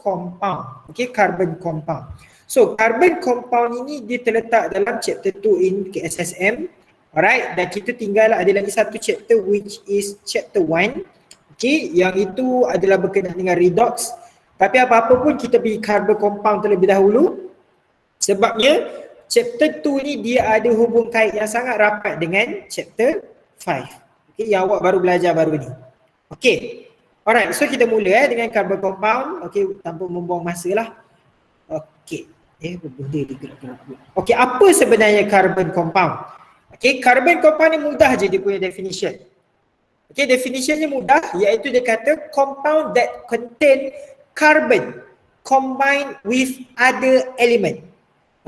compound. Okay, carbon compound. So carbon compound ini dia terletak dalam chapter 2 in KSSM. Alright, dan kita tinggal ada lagi satu chapter which is chapter 1. Okay, yang itu adalah berkenaan dengan redox. Tapi apa-apa pun kita pergi carbon compound terlebih dahulu. Sebabnya chapter 2 ni dia ada hubung kait yang sangat rapat dengan chapter 5. Okay, yang awak baru belajar baru ni. Okay, alright, so kita mula dengan carbon compound. Okay, tanpa membuang masa lah. Okay, benda digerak-gerak. Okay, apa sebenarnya carbon compound? Okay, carbon compound ni mudah je dia punya definition. Okay, definitionnya mudah, iaitu dia kata compound that contain carbon combined with other element.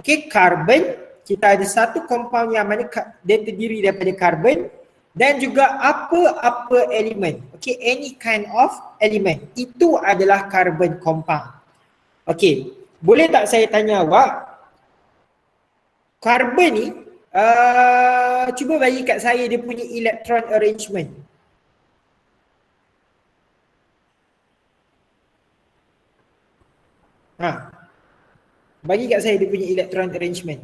Okay, carbon, kita ada satu compound yang mana dia terdiri daripada carbon dan juga apa-apa elemen. Okay, any kind of element. Itu adalah carbon compound. Okay, boleh tak saya tanya awak, carbon ni, cuba bagi kat saya dia punya electron arrangement. Bagi kat saya dia punya electron arrangement.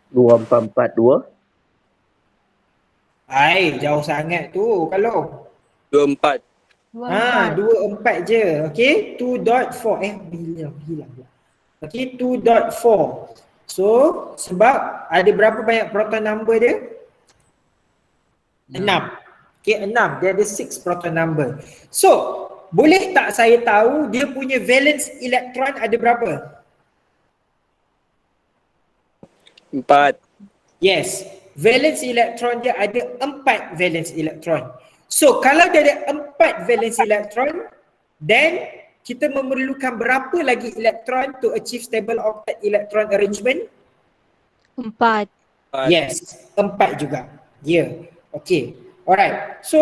Dua, empat, dua. Jauh sangat tu kalau. 24. 24 je. Okay, 2.4. Hilang. Okay, 2.4. So, sebab ada berapa banyak proton number dia? 6. Okay, 6. Dia ada 6 proton number. So, boleh tak saya tahu dia punya valence elektron ada berapa? 4. Yes. Valence elektron dia ada 4 valence elektron. So, kalau dia ada 4 valence elektron, then kita memerlukan berapa lagi elektron to achieve stable octet electron arrangement? 4. Yes, 4 juga. Yeah. Okay. Alright. So,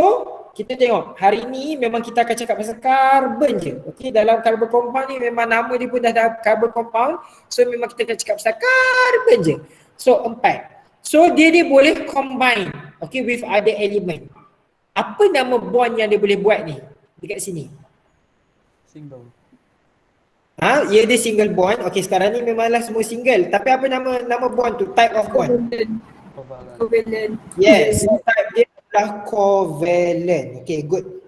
kita tengok hari ni memang kita akan cakap pasal carbon je. Okay, dalam carbon compound ni memang nama dia pun dah ada carbon compound. So, memang kita akan cakap pasal carbon je. So, 4. So, dia boleh combine, okay, with other element. Apa nama bond yang dia boleh buat ni dekat sini? Single. Ya, dia single bond. Okay, sekarang ni memanglah semua single. Tapi apa nama bond tu? Type of bond? Covalent. Yes, type dia adalah covalent. Okay, good.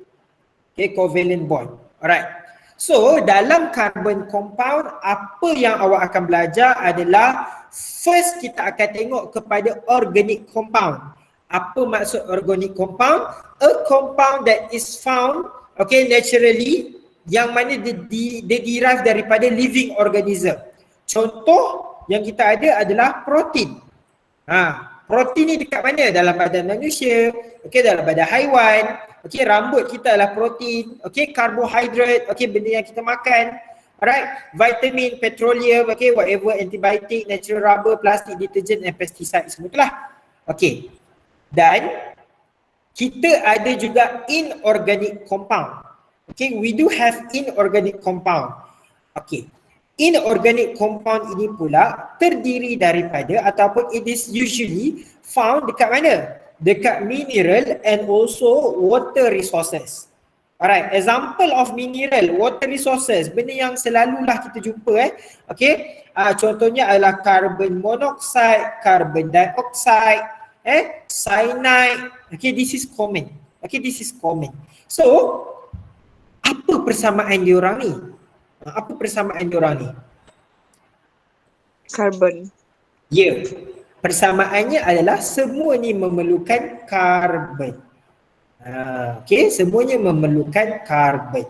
Okay, covalent bond. Alright. So, dalam carbon compound, apa yang awak akan belajar adalah first kita akan tengok kepada organic compound. Apa maksud organic compound? A compound that is found, okay, naturally, yang mana dia derive daripada living organism. Contoh yang kita ada adalah protein. Protein ni dekat mana? Dalam badan manusia, okay, dalam badan haiwan, okay, rambut kita adalah protein, okay, karbohidrat, okay, benda yang kita makan, alright, vitamin, petroleum, okay, whatever, antibiotic, natural rubber, plastik, detergent and pesticide, semua itulah. Okay, dan kita ada juga inorganic compound. Okay, we do have inorganic compound. Okay, inorganic compound ini pula terdiri daripada ataupun it is usually found dekat mana? Dekat mineral and also water resources. Alright, example of mineral, water resources, benda yang selalulah kita jumpa Okay, contohnya adalah carbon monoxide, carbon dioxide, cyanide. Okay, this is common. Okay, this is common. So, apa persamaan diorang ni? Apa persamaan diorang ni? Carbon. Ya, persamaannya adalah semua ni memerlukan karbon. Okay, semuanya memerlukan karbon.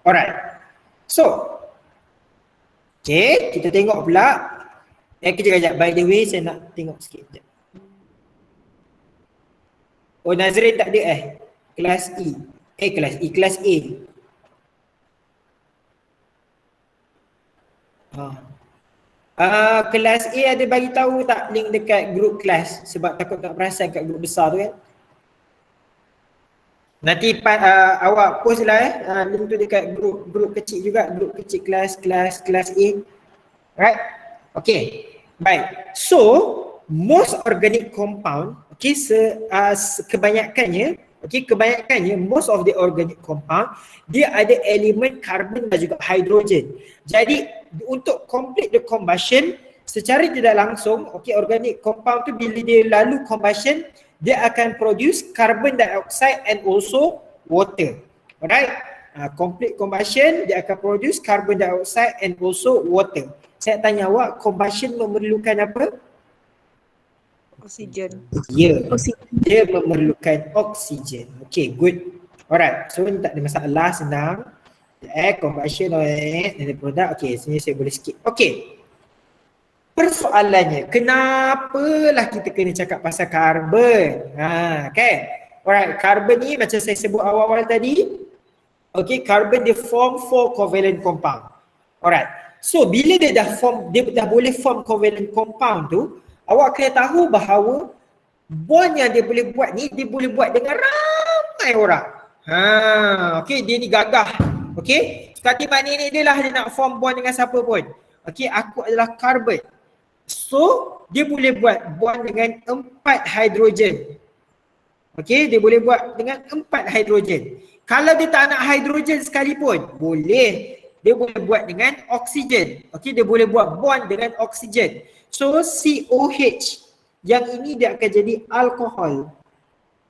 Alright. So, okay, kita tengok pula. Kejap. By the way, saya nak tengok sikit. Kejap. Oh, Nazrin tak ada kelas E. Kelas A. Kelas A ada bagi tahu tak link dekat group kelas, sebab takut tak perasan kat group besar tu kan. Nanti awak post lah link tu dekat group kecil juga, group kecil kelas A. Right? Okay. Baik. So, most organic compound, Okay, kebanyakannya most of the organic compound dia ada elemen karbon dan juga hidrogen. Jadi untuk complete the combustion secara tidak langsung, organic compound tu bila dia lalu combustion dia akan produce carbon dioxide and also water. Alright? Complete combustion dia akan produce carbon dioxide and also water. Saya tanya awak, combustion memerlukan apa? Oksigen. Ya, dia memerlukan oksigen. Okay, good. Alright, so ni tak ada masalah, senang. Combustion dari produk. Okay, sini saya boleh skip. Okay, persoalannya, kenapalah kita kena cakap pasal karbon? Kan? Alright, karbon ni macam saya sebut awal-awal tadi. Okay, karbon dia form 4 covalent compound. Alright, so bila dia dah boleh form covalent compound tu, awak kena tahu bahawa bond yang dia boleh buat ni, dia boleh buat dengan ramai orang. Okay, dia ni gagah. Okay, seperti maknanya dia lah dia nak form bond dengan siapa pun. Okay, aku adalah karbon. So, dia boleh buat bond dengan 4 hidrogen. Okay, dia boleh buat dengan 4 hidrogen. Kalau dia tak nak hidrogen sekalipun, boleh. Dia boleh buat dengan oksigen. Okay, dia boleh buat bond dengan oksigen. So, COH yang ini dia akan jadi alkohol.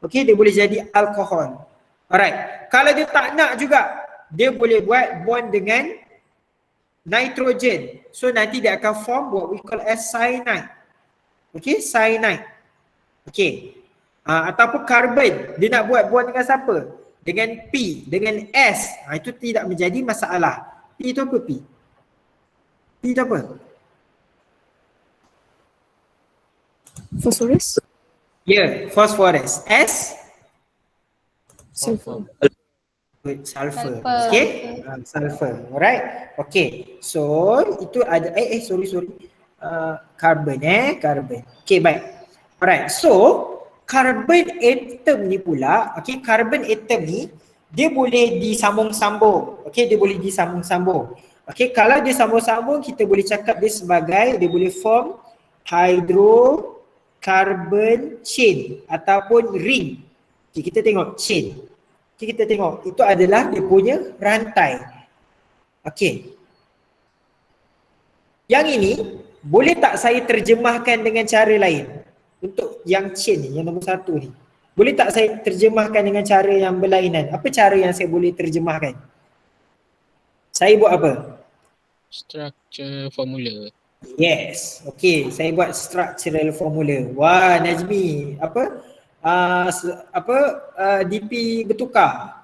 Okay, dia boleh jadi alkohol. Alright, kalau dia tak nak juga, dia boleh buat bond dengan nitrogen. So, nanti dia akan form what we call as cyanide. Okay, cyanide. Okay, ataupun karbon, dia nak buat bond dengan siapa? Dengan P, dengan S. Itu tidak menjadi masalah. P itu apa P? P itu apa? Fosforus. Ya, phosphorus. S? Sulfur. Sulfur. Okay? Sulfur. Alright? Okay. So, itu ada, sorry. Carbon, carbon. Okay, baik. Alright. So, carbon atom ni pula, okay, carbon atom ni, dia boleh disambung-sambung. Okay, dia boleh disambung-sambung. Okay, kalau dia sambung-sambung, kita boleh cakap dia sebagai, dia boleh form hydrocarbon chain ataupun ring. Okay, kita tengok chain. Okay, kita tengok, itu adalah dia punya rantai. Okay. Yang ini, boleh tak saya terjemahkan dengan cara lain? Untuk yang chain ni, yang nombor 1 ni. Boleh tak saya terjemahkan dengan cara yang berlainan? Apa cara yang saya boleh terjemahkan? Saya buat apa? Structure formula. Yes. Okay, saya buat structural formula. Wah, Najmi, DP bertukar.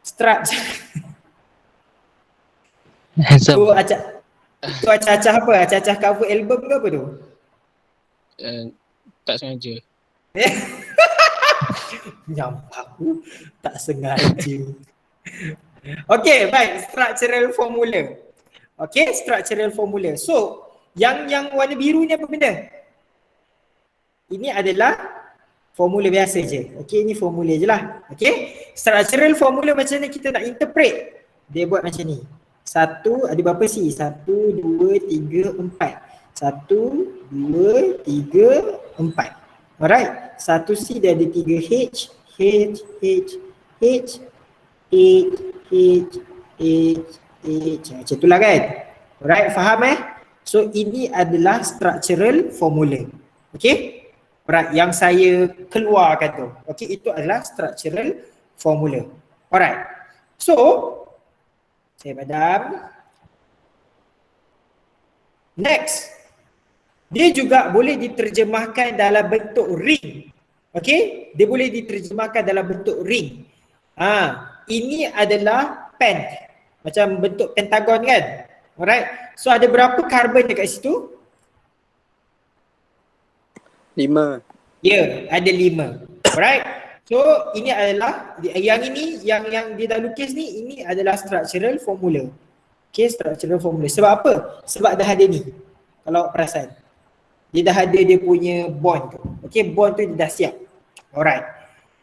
Structure. Itu acah-acah apa? Acah-acah cover album ke apa tu? Tak sengaja. Nampak tak sengaja. Okay, baik. Structural formula. Okay, structural formula. So, yang warna biru ni apa benda? Ini adalah formula biasa je. Okay, ini formula je lah. Okay, structural formula macam ni kita nak interpret. Dia buat macam ni. Satu, ada berapa C? 1, 2, 3, 4. 1, 2, 3, 4. Alright. 1 C dia ada 3 H, H, H, H, H, H, H. Macam itulah kan? Alright, faham So ini adalah structural formula. Okay? Alright, yang saya keluarkan tu. Okay, itu adalah structural formula. Alright. So, saya padam. Next. Dia juga boleh diterjemahkan dalam bentuk ring. Okay? Dia boleh diterjemahkan dalam bentuk ring. Ini adalah pen. Macam bentuk pentagon kan? Alright. So ada berapa karbon dekat situ? 5. Ya, ada 5. Alright. So ini adalah, yang ini, yang dia dah lukis ni, ini adalah structural formula. Okay, structural formula. Sebab apa? Sebab dah ada ni. Kalau perasan. Dia dah ada dia punya bond tu. Okay, bond tu dia dah siap. Alright.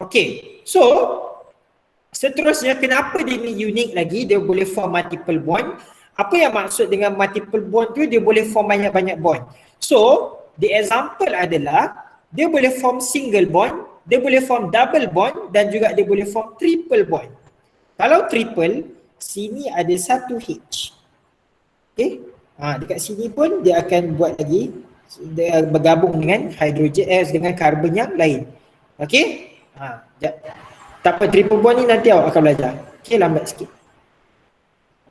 Okay, so seterusnya kenapa dia ni unik lagi? Dia boleh form multiple bond. Apa yang maksud dengan multiple bond tu? Dia boleh form banyak-banyak bond. So, the example adalah dia boleh form single bond, dia boleh form double bond dan juga dia boleh form triple bond. Kalau triple, sini ada satu H. Okay, dekat sini pun dia akan buat lagi, dia bergabung dengan hidrogen dengan karbon yang lain. Okay, tak apa, triple bond ni nanti awak akan belajar. Okay, lambat sikit.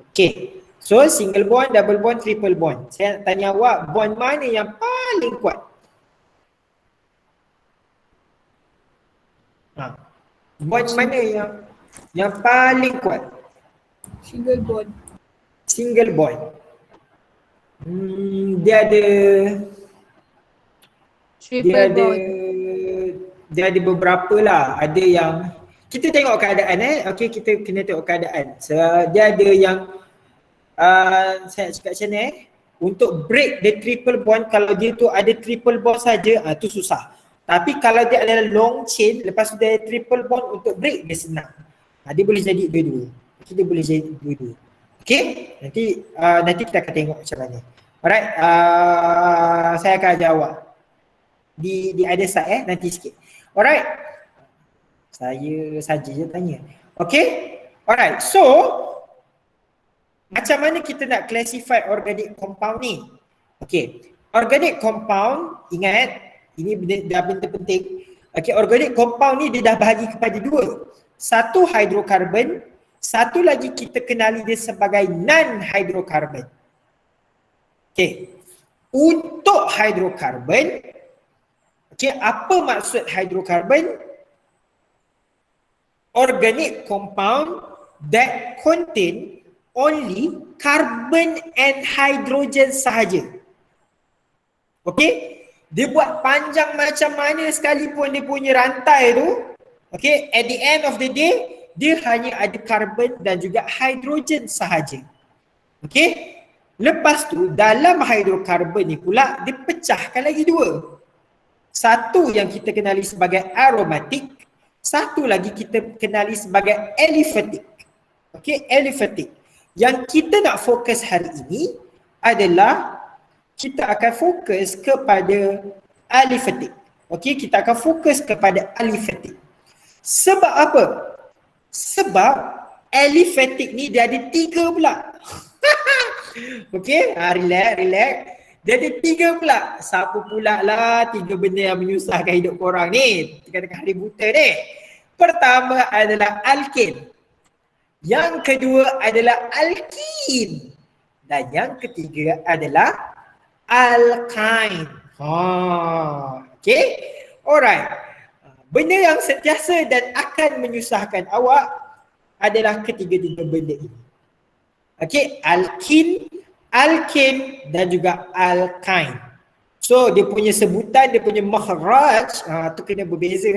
Okay, so single bond, double bond, triple bond. Saya nak tanya awak, bond mana yang paling kuat? Bond mana yang paling kuat? Single bond. Single bond. Dia ada Triple bond. dia ada beberapa lah. Ada yang kita tengok keadaan okey, kita kena tengok keadaan. So, dia ada yang saya cakap macam ni untuk break the triple bond, kalau dia tu ada triple bond saja, tu susah. Tapi kalau dia adalah long chain, lepas tu dia ada triple bond, untuk break dia senang. Dia boleh jadi dua-dua. Dia boleh jadi dua-dua. Okay, nanti kita akan tengok macam mana. Alright, saya akan ajar awak di other side nanti sikit. Alright, saya saja je tanya. Okay, alright, so macam mana kita nak classify organic compound ni? Okay, organic compound, ingat ini dah benda penting. Okay, organic compound ni dia dah bahagi kepada dua. Satu hidrokarbon, satu lagi kita kenali dia sebagai non-hydrocarbon. Okay, untuk hydrocarbon, okay, apa maksud hydrocarbon? Organic compound that contain only carbon and hydrogen sahaja. Okay, dia buat panjang macam mana sekalipun dia punya rantai tu, okay, at the end of the day, dia hanya ada karbon dan juga hidrogen sahaja. Okay, lepas tu dalam hidrokarbon ni pula dia pecahkan lagi dua. Satu yang kita kenali sebagai aromatik, satu lagi kita kenali sebagai aliphatic. Okay, aliphatic. Yang kita nak fokus hari ini adalah kita akan fokus kepada aliphatic. Okay, kita akan fokus kepada aliphatic. Sebab apa? Sebab aliphatic ni dia ada tiga pula. Okay, relax. Dia ada tiga pula. Siapa pula lah tiga benda yang menyusahkan hidup korang ni tengah-tengah hari buta ni? Pertama adalah alkane. Yang kedua adalah alkene. Dan yang ketiga adalah alkyne. Okay, alright. Benda yang sentiasa dan akan menyusahkan awak adalah ketiga-tiga benda ini. Okay, alkene, alkane dan juga alkyne. So dia punya sebutan, dia punya makhraj tu kena berbeza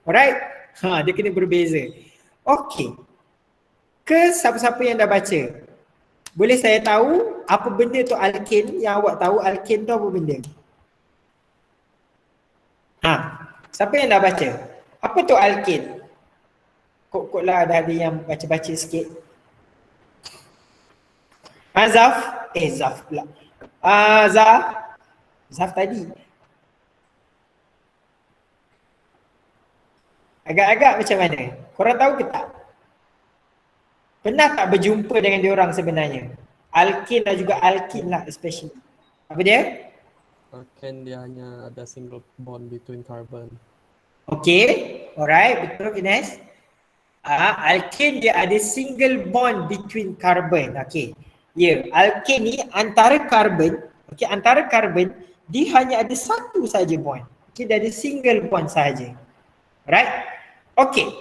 alright. Dia kena berbeza. Okay, ke siapa-siapa yang dah baca, boleh saya tahu apa benda tu alkane? Yang awak tahu alkane tu apa benda? Siapa yang dah baca? Apa tu alkane? Kok lah ada yang baca-baca sikit. Zaf? Zaf pula. Zaf tadi. Agak-agak macam mana? Korang tahu ke tak? Pernah tak berjumpa dengan diorang sebenarnya? Alkane dan juga alkene lah especially. Apa dia? Alkane dia hanya ada single bond between carbon. Okay, alright, betul Ines. Alkane dia ada single bond between carbon. Okay, alkane ni antara carbon, okay, antara carbon dia hanya ada satu saja bond. Okay, dia ada single bond saja. Alright, okay.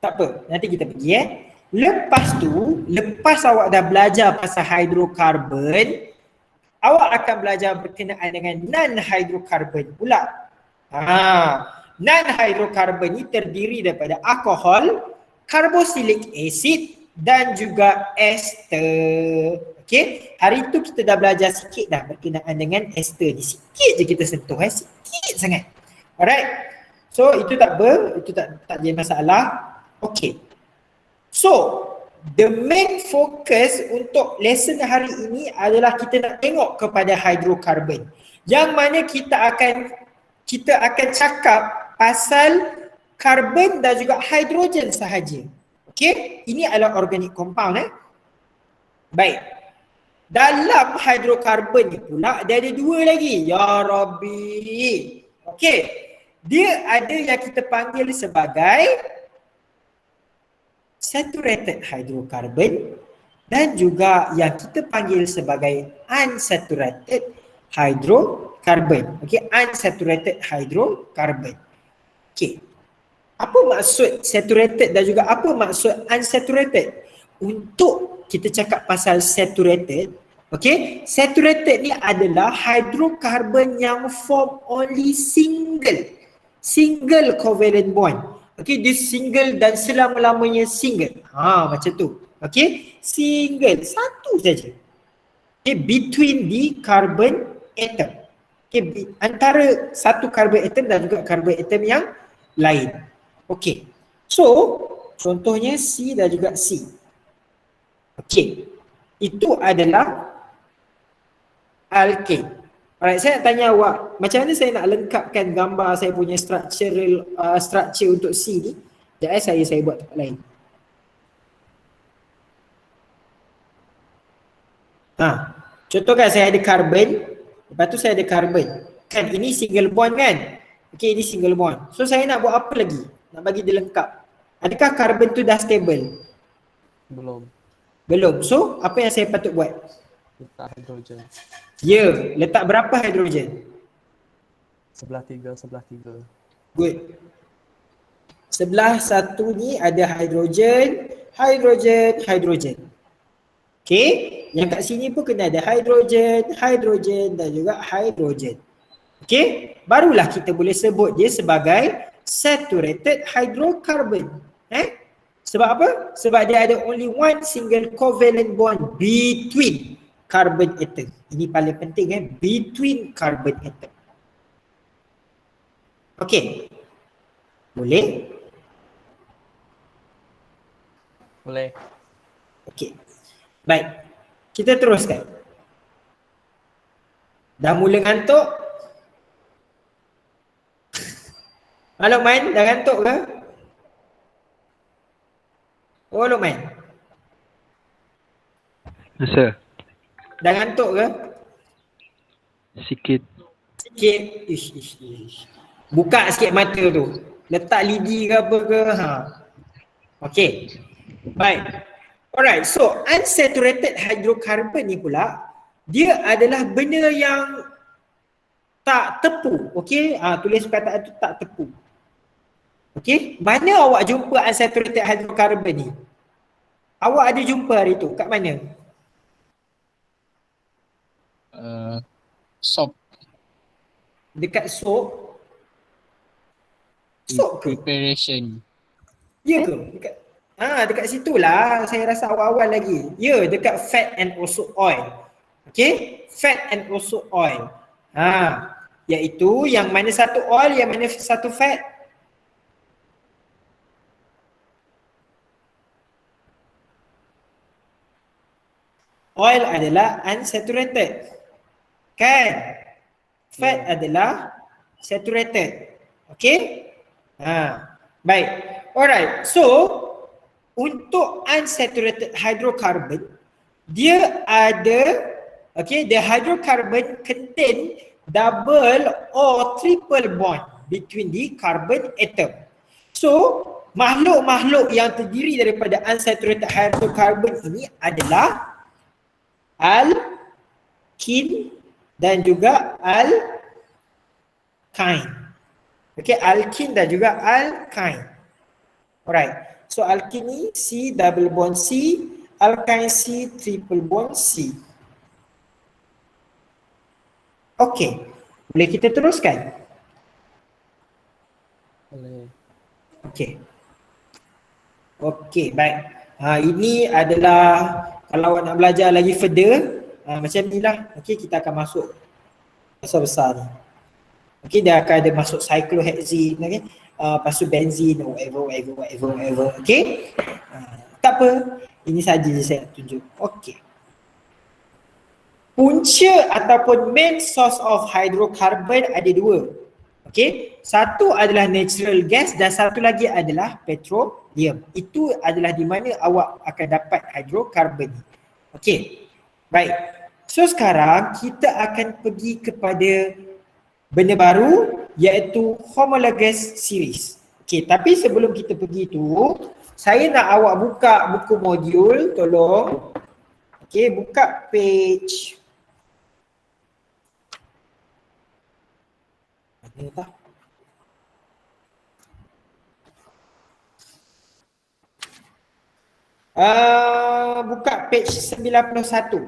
Tak apa, nanti kita pergi Lepas tu, lepas awak dah belajar pasal hidrokarbon, awak akan belajar berkenaan dengan non-hydrocarbon pula. Non-hydrocarbon ni terdiri daripada alkohol, carboxylic acid dan juga ester. Okay, hari tu kita dah belajar sikit dah berkenaan dengan ester ni. Sikit je kita sentuh, sikit sangat. Alright, so itu tak apa, itu tak jadi masalah. Okay, so the main focus untuk lesson hari ini adalah kita nak tengok kepada hidrokarbon, yang mana kita akan kita akan cakap pasal karbon dan juga hidrogen sahaja. Okey, ini adalah organic compound Baik. Dalam hidrokarbon ni pula dia ada dua lagi. Ya Rabbi. Okey. Dia ada yang kita panggil sebagai saturated hydrocarbon dan juga yang kita panggil sebagai unsaturated hydrocarbon. Okey, unsaturated hydrocarbon. Okey. Apa maksud saturated dan juga apa maksud unsaturated? Untuk kita cakap pasal saturated, okey, saturated ni adalah hydrocarbon yang form only single covalent bond. Okey, dia single dan selama-lamanya single. Macam tu. Okey, single, satu saja. Okey, between the carbon atom. Okey, antara satu carbon atom dan juga carbon atom yang lain. Okey. So, contohnya C dan juga C. Okey. Itu adalah alkane. Alright, saya nak tanya awak, macam mana saya nak lengkapkan gambar saya punya structure untuk C ni? Sekejap saya buat tempat lain. Contohkan saya ada carbon, lepas tu saya ada carbon. Kan ini single bond kan? Okey, ini single bond. So saya nak buat apa lagi? Nak bagi dia lengkap. Adakah carbon tu dah stable? Belum. So apa yang saya patut buat? Letak hidrogen. Ya, letak berapa hidrogen? Sebelah tiga. Good. Sebelah satu ni ada hidrogen. Okey, yang kat sini pun kena ada hidrogen dan juga hidrogen. Okey, barulah kita boleh sebut dia sebagai saturated hydrocarbon. Sebab apa? Sebab dia ada only one single covalent bond between carbon atom. Ini paling penting between carbon atom. Okey. Boleh? Boleh. Okey. Baik. Kita teruskan. Dah mula ngantuk? Lokman, dah ngantuk ke? Lokman. Sir. Dah ngantuk ke? Sikit. Ish. Buka sikit mata tu. Letak lidi ke apa ke. Okey. Baik. Alright, so unsaturated hydrocarbon ni pula, dia adalah benda yang tak tepu. Okey, tulis perkataan tu tak tepu. Okey, mana awak jumpa unsaturated hydrocarbon ni? Awak ada jumpa hari tu, kat mana? Sop. Dekat soap. Soap ke? Preparation. Ya ke? Dekat situlah saya rasa awal-awal lagi. Ya, dekat fat and also oil. Okey, fat and also oil. Iaitu yang mana satu oil, yang mana satu fat? Oil adalah unsaturated. Kan? Fat adalah saturated. Okey? Baik. Alright. So, untuk unsaturated hydrocarbon, dia ada, the hydrocarbon contain double or triple bond between the carbon atom. So, makhluk-makhluk yang terdiri daripada unsaturated hydrocarbon ini adalah alkene dan juga alkyne. Alkene dan juga alkyne. Alright. So alkene C double bond C, alkyne C triple bond C. Okey. Boleh kita teruskan? Boleh. Okey, baik. Ini adalah kalau awak nak belajar lagi further, macam ni lah. Okey, kita akan masuk besar-besar ni. Okey, dia akan ada masuk cyclohexene, okey. Lepas tu benzene, whatever. Okey. Tak apa. Ini saja je saya nak tunjuk. Okey. Punca ataupun main source of hydrocarbon ada dua. Okey, satu adalah natural gas dan satu lagi adalah petroleum. Itu adalah di mana awak akan dapat hidrokarbon ni. Okey. Baik. So sekarang kita akan pergi kepada benda baru iaitu homologous series. Okey, tapi sebelum kita pergi tu, saya nak awak buka buku modul, tolong. Okey, buka page. Mana tak? Buka page 91.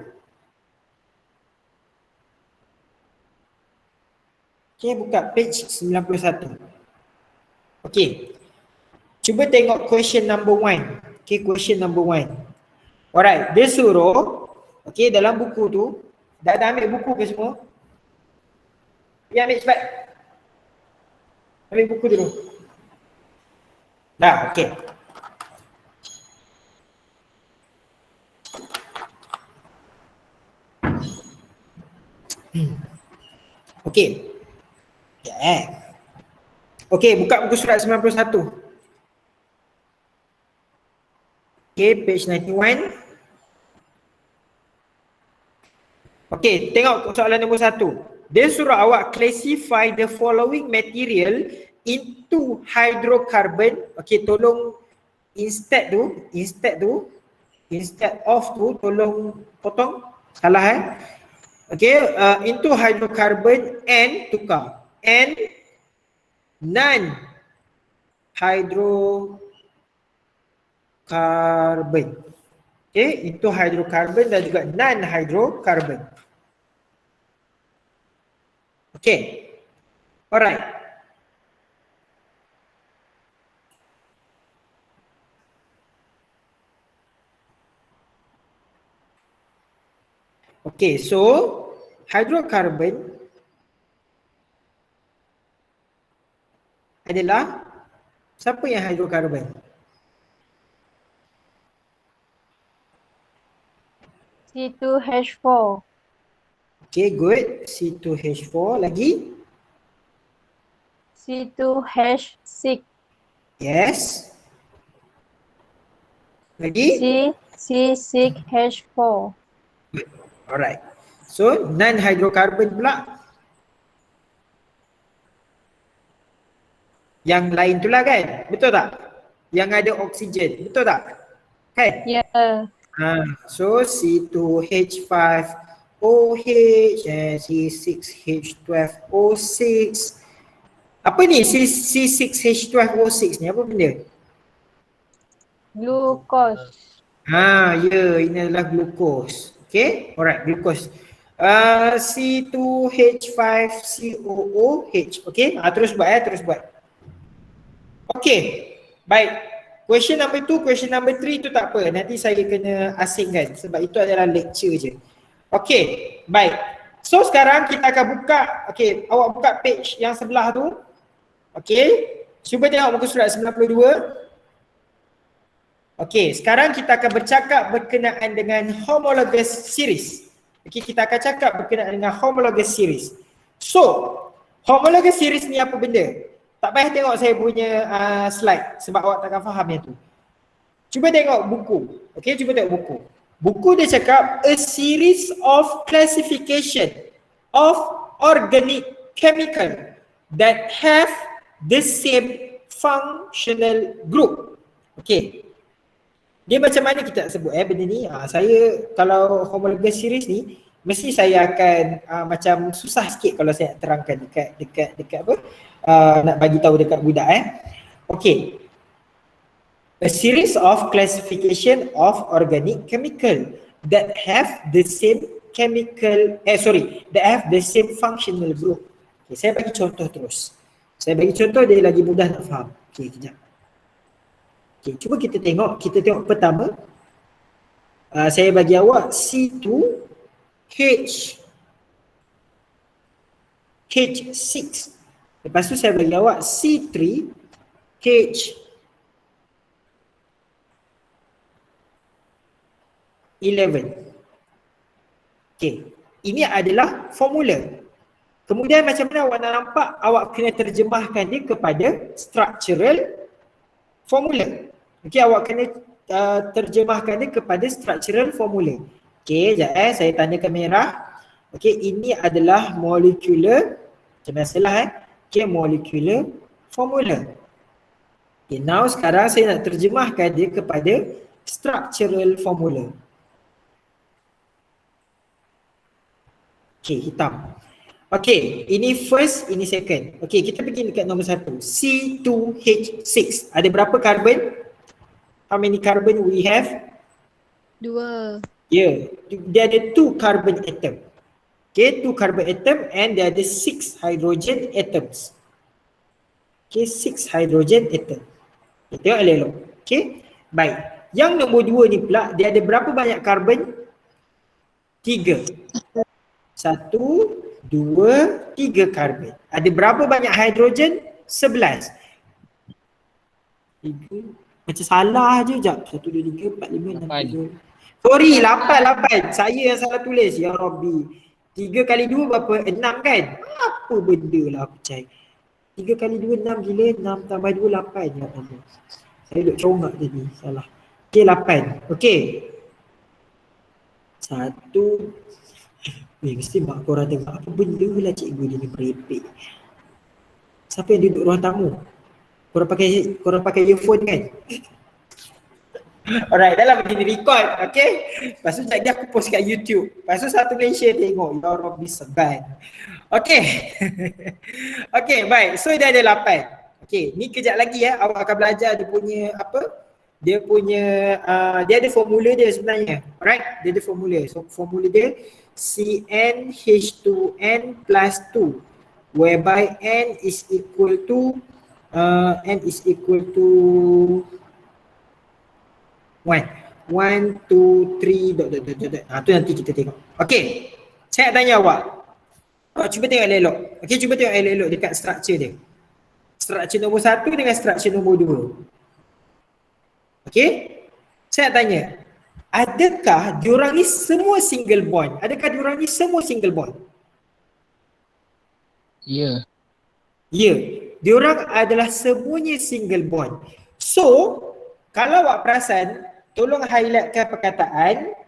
Okey, buka page 91. Okey. Cuba tengok question number 1. Okey, question number 1. Alright, dia suruh, okey, dalam buku tu, dah ambil buku ke semua? Ya, ambil cepat. Ambil buku dulu. Dah, okey. Okey. Okey, buka buku surat 91. Okey, page 91. Okey, tengok soalan nombor 1. Dia suruh awak classify the following material into hydrocarbon. Okey, tolong instead of tu tolong potong. Salah Okey, into hydrocarbon and tukar. And non-hydrocarbon. Okay, itu hydrocarbon dan juga non-hydrocarbon. Okay, alright. Okay, so hydrocarbon adalah siapa yang hydrocarbon? C2H4. Okay, good. C2H4 lagi? C2H6. Yes. Lagi? C6H4. Alright. So, non-hydrocarbon pula. Yang lain tu lah kan? Betul tak? Yang ada oksigen. Betul tak? Kan? Yeah. So C2H5OH and C6H12O6. Apa ni C6H12O6 ni? Apa benda? Glucose. Ya, ini adalah glukos. Okay, alright, glukos. C2H5COOH. Okay, terus buat. Okay, baik. Question number 2, question number 3 tu tak apa. Nanti saya kena asingkan sebab itu adalah lecture je. Okay, baik. So sekarang kita akan buka, okay, awak buka page yang sebelah tu. Okay, cuba tengok muka surat 92. Okay, sekarang kita akan bercakap berkenaan dengan homologous series. Okay, kita akan cakap berkenaan dengan homologous series. So, homologous series ni apa benda? Tak payah tengok saya punya slide sebab awak takkan faham yang tu. Cuba tengok buku. Okay, cuba tengok buku. Buku dia cakap a series of classification of organic chemical that have the same functional group. Okay. Dia macam mana kita sebut benda ni? Saya kalau homologous series ni mesti saya akan macam susah sikit kalau saya terangkan dekat apa? Nak bagi tahu dekat budak Okay. A series of classification of organic chemical that have the same that have the same functional group. Okay, saya bagi contoh terus. Saya bagi contoh dia lagi mudah nak faham. Okay, kejap. Okay, cuba kita tengok pertama. Saya bagi awak C2H6. Lepas tu saya bagi awak C3H11. Okay, ini adalah formula. Kemudian macam mana awak nak nampak, awak kena terjemahkan dia kepada structural formula. Okey, awak kena terjemahkan dia kepada structural formula. Okey, sekejap saya tandakan merah. Okey, ini adalah molecular, macam biasalah okey, molecular formula. Okay, now sekarang saya nak terjemahkan dia kepada structural formula. Okay, hitam. Okay, ini first, ini second. Okay, kita pergi dekat nombor 1. C2H6. Ada berapa carbon? How many carbon we have? 2. Yeah, dia ada 2 carbon atom. Okay, 2 carbon atom and dia ada 6 hydrogen atoms. Okay, 6 hydrogen atom. Kita tengok elok-elok. Okay, baik. Yang nombor 2 ni pula, dia ada berapa banyak karbon? 3. 1, 2, 3 karbon. Ada berapa banyak hidrogen? 11. 3. Macam salah je. Sekejap. 1, 2, 3, 4, 5, 6, 7. Sorry, 8. Saya yang salah tulis. Ya Rabbi. 3 kali 2 berapa? 6 kan? Apa benda lah aku cari. 3 kali 2, 6 gila. 6 tambah 2, 8. Ya Allah. Saya duduk congak tadi. Salah. Okay, 8. Okay. 1. Mesti mak korang tengok apa benda lah cikgu dia ni merepek. Siapa yang duduk ruang tamu? Korang pakai earphone kan? Alright, dah lah begini record, okay? Lepas tu jadi aku post kat YouTube. Lepas tu satu Malaysia tengok, ya Rabbi seban. Okay. Okay, baik. So dia ada 8. Okay, ni kejap lagi awak akan belajar dia punya apa? Dia punya, dia ada formula dia sebenarnya. Alright, dia ada formula. So formula dia CnH2n plus 2 whereby n is equal to 1. 1, 2, 3 tu nanti kita tengok. Okay, saya nak tanya awak. Cuba tengok elok-elok. Okay, cuba tengok elok-elok dekat structure dia. Structure nombor 1 dengan structure nombor 2. Okay, saya nak tanya. Adakah diorang ni semua single bond? Adakah diorang ni semua single bond? Ya. Ya, diorang adalah semuanya single bond. So, kalau awak perasan, tolong highlightkan perkataan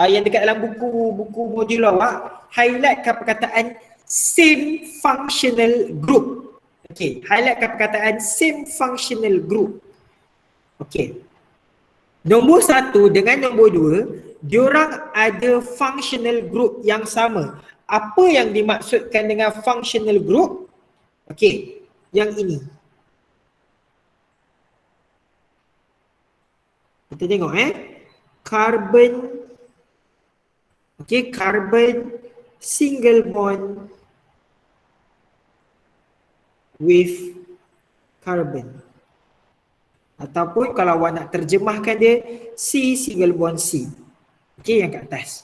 yang dekat dalam buku modul awak, highlightkan perkataan same functional group. Okay, highlightkan perkataan same functional group. Okay. Nombor 1 dengan nombor 2, diorang ada functional group yang sama. Apa yang dimaksudkan dengan functional group? Okey, yang ini. Kita tengok carbon. Okey, carbon single bond with carbon. Ataupun kalau awak nak terjemahkan dia, C single bond C. Okey, yang kat atas.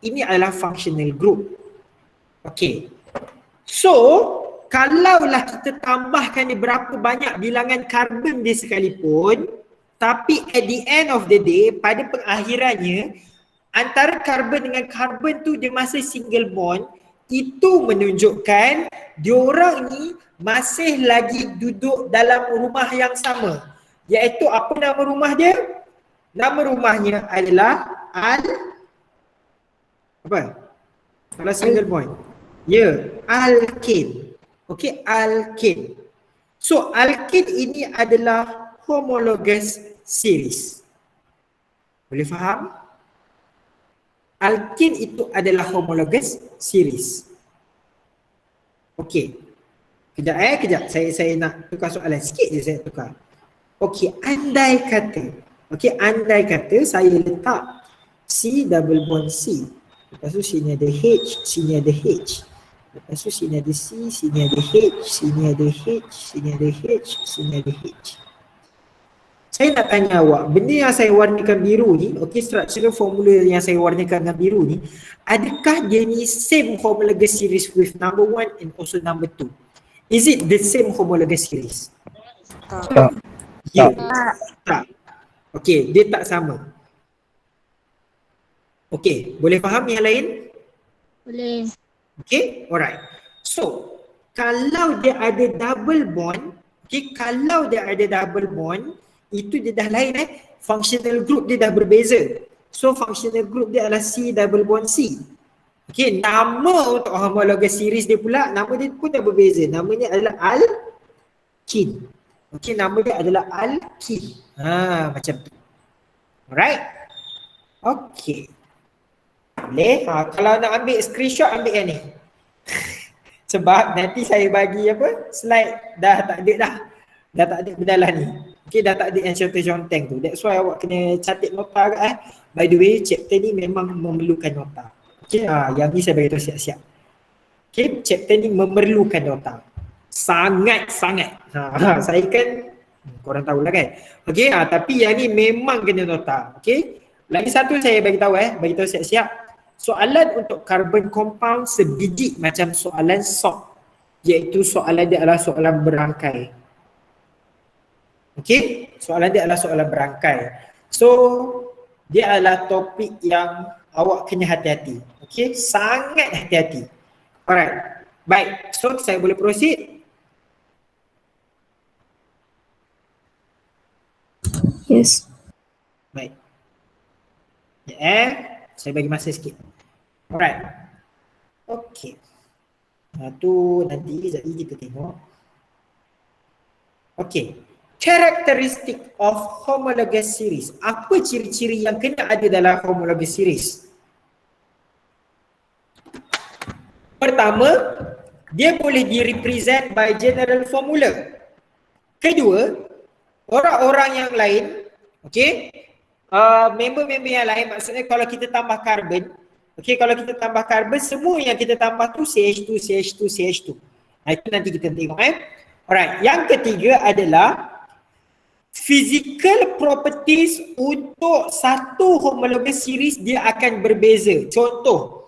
Ini adalah functional group. Okey. So, kalaulah kita tambahkan ni berapa banyak bilangan karbon dia sekalipun, tapi at the end of the day, pada pengakhirannya, antara karbon dengan karbon tu dia masih single bond, itu menunjukkan diorang ni masih lagi duduk dalam rumah yang sama. Iaitu apa nama rumah dia? Nama rumahnya adalah kalau single bond. Ya, alkane. Okey, alkane. So, alkane ini adalah homologous series. Boleh faham? Alkane itu adalah homologous series. Okey. Kejap. Saya nak tukar soalan sikit je, saya tukar. Okey, andai kata saya letak C double bond C. Lepas tu sini ada H, sini ada H. Lepas tu sini ada C, sini ada H, sini ada H, sini ada H, sini ada H. Saya nak tanya awak, benda yang saya warnakan biru ni, okey, structural formula yang saya warnakan dengan biru ni, adakah dia ni same homologous series with number 1 and also number 2? Is it the same homologous series? Ya. Tak. Okey, dia tak sama. Okey, boleh faham yang lain? Boleh. Okay, alright. So, kalau dia ada double bond, okay, kalau dia ada double bond, itu dia dah lain functional group dia dah berbeza. So, functional group dia adalah C double bond C. Okay, nama untuk homologous series dia pula, nama dia pun dah berbeza. Namanya adalah alkene. Okay, nama dia adalah alkene. Macam tu. Alright. Okay. Boleh? Kalau nak ambil screenshot, ambil yang ni. Sebab nanti saya bagi slide dah tak ada dah. Dah tak ada berdalah ni. Okay, dah tak ada yang conteng tu. That's why awak kena catat nota agak By the way, chapter ni memang memerlukan nota. Okay, yang ni saya beritahu siap-siap. Okay, chapter ni memerlukan nota. Sangat-sangat. Saya kan, korang tahulah kan. Okay, tapi yang ni memang kena nota. Okay, lagi satu saya beritahu beritahu siap-siap. Soalan untuk carbon compound sebiji macam soalan SOP, iaitu soalan dia adalah soalan berangkai. Okay, soalan dia adalah soalan berangkai. So, dia adalah topik yang awak kena hati-hati. Okay, sangat hati-hati. Alright, baik. So, saya boleh proceed? Yes. Baik. Saya bagi masa sikit. Alright. Okay. Tu nanti sekejap kita tengok. Okay. Characteristic of homologous series. Apa ciri-ciri yang kena ada dalam homologous series? Pertama, dia boleh direpresent by general formula. Kedua, orang-orang yang lain, okay, member-member yang lain, maksudnya kalau kita tambah karbon, okay, kalau kita tambah karbon, semua yang kita tambah tu CH2, CH2, CH2. Itu nanti kita tengok Alright, yang ketiga adalah physical properties untuk satu homologous series dia akan berbeza. Contoh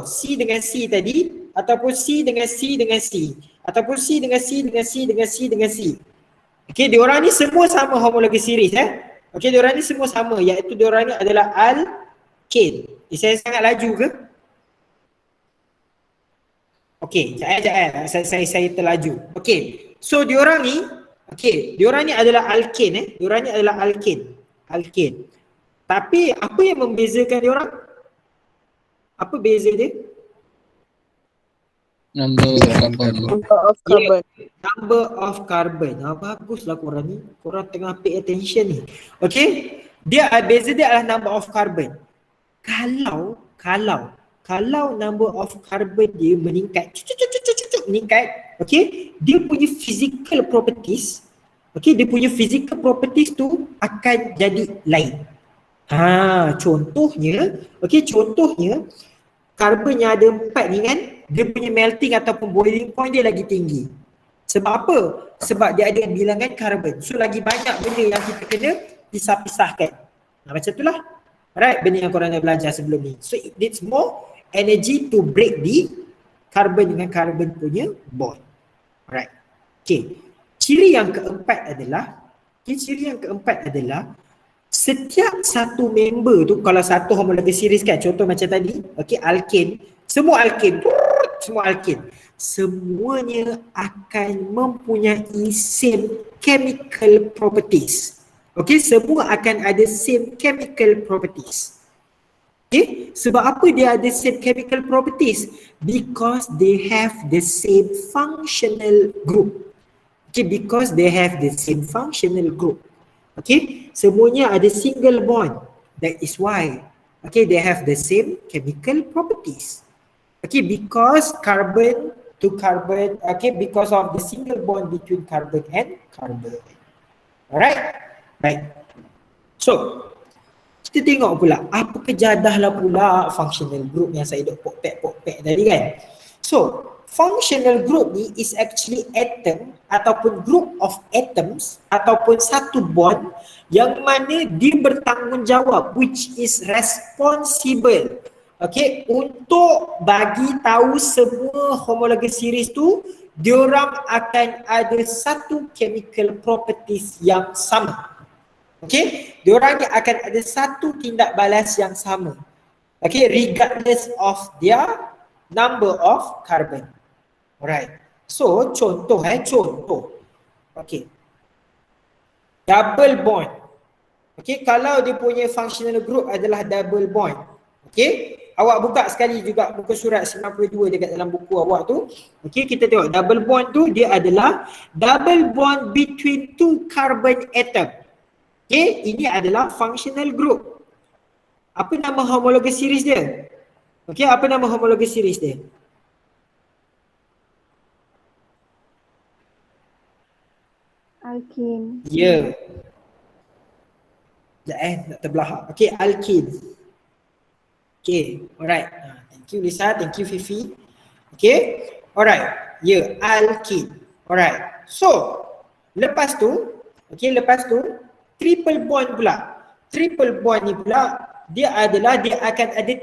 C dengan C tadi, ataupun C dengan C dengan C, ataupun C dengan C dengan C dengan C dengan C. Okay, diorang ni semua sama homologous series Okay, diorang ni semua sama, iaitu diorang ni adalah alkane. Saya sangat laju ke? Okay, saya terlaju. Okay, so diorang ni, diorang ni adalah alkane diorang ni adalah alkane. Tapi apa yang membezakan diorang? Apa beza dia? Number carbon. Number of carbon. Baguslah korang ni. Korang tengah pay attention ni. Okay. Beza dia adalah number of carbon. Kalau number of carbon dia meningkat, meningkat, okay, dia punya physical properties, okay, dia punya physical properties tu akan jadi lain. Contohnya, karbon yang ada 4 ni kan, dia punya melting ataupun boiling point dia lagi tinggi. Sebab apa? Sebab dia ada bilangan karbon. So lagi banyak benda yang kita kena pisah-pisahkan. Macam itulah. Alright, benda yang korang dah belajar sebelum ni. So it needs more energy to break the karbon dengan karbon punya bond. Alright. Okay. Ciri yang keempat adalah setiap satu member tu, kalau satu homologous series kan, contoh macam tadi, okay, alkane, semua alkane, semuanya akan mempunyai same chemical properties. Okay, semua akan ada same chemical properties. Okay, sebab apa dia ada same chemical properties? Because they have the same functional group. Okay, because they have the same functional group. Okay, semuanya ada single bond. That is why, okay, they have the same chemical properties. Okay, because carbon to carbon, okay, because of the single bond between carbon and carbon. Alright, right. So, kita tengok pula apa kejadahlah pula functional group yang saya dah pokpek tadi kan. So, functional group ni is actually atom ataupun group of atoms ataupun satu bond yang mana dia bertanggungjawab, which is responsible, okay, untuk bagi tahu semua homologous series tu diorang akan ada satu chemical properties yang sama. Okay, diorang ni akan ada satu tindak balas yang sama. Okay, regardless of their number of carbon. Alright. So contoh. Okay. Double bond. Okay, kalau dia punya functional group adalah double bond. Okay, awak buka sekali juga muka surat 92 dekat dalam buku awak tu. Okay, kita tengok double bond tu dia adalah double bond between two carbon atom. Okay, ini adalah functional group. Apa nama homologous series dia? Okay, apa nama homologous series dia? Alkene. Ya. Nak terbelahak. Okay, alkene. Okay, alright. Thank you Lisa, thank you Fifi. Okay, alright. Ya, alkene. Alright. So, lepas tu, triple bond pula. Triple bond ni pula, dia akan ada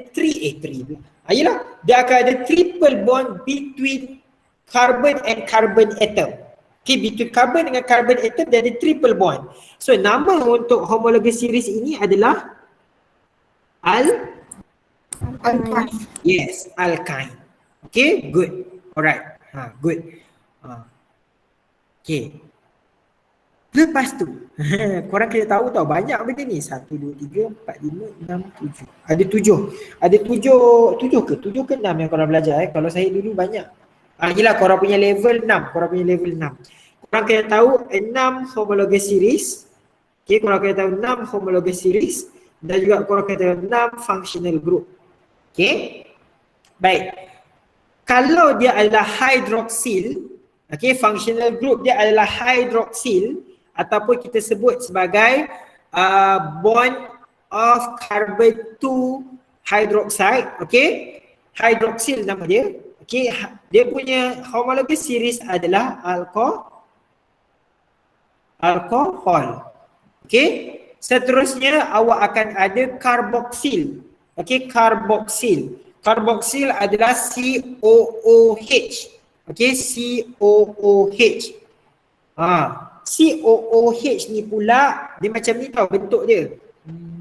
Ayolah, dia akan ada triple bond between carbon and carbon atom. Okay, between carbon dengan carbon atom dia ada triple bond. So nama untuk homologous series ini adalah alkyne. Yes, alkyne. Okay, good. Alright. Good. Okay. Lepas tu, korang kena tahu tau banyak benda ni. 1, 2, 3, 4, 5, 6, 7. Ada 7. Ada 7 ke 6 yang korang belajar Kalau saya dulu banyak. Yelah, korang punya level 6. Korang kena tahu 6 homologous series. Okay, korang kena tahu 6 homologous series. Dan juga korang kena tahu 6 functional group. Okay. Baik. Kalau dia adalah hydroxyl, okay, functional group dia adalah hydroxyl ataupun kita sebut sebagai bond of carbon to hydroxide. Okay. Hydroxyl nama dia. Okay, dia punya homologous series adalah alkohol. Okay, seterusnya awak akan ada carboxyl. Okay, carboxyl. Carboxyl adalah COOH. Okay, COOH. COOH ni pula dia macam ni tau bentuk dia.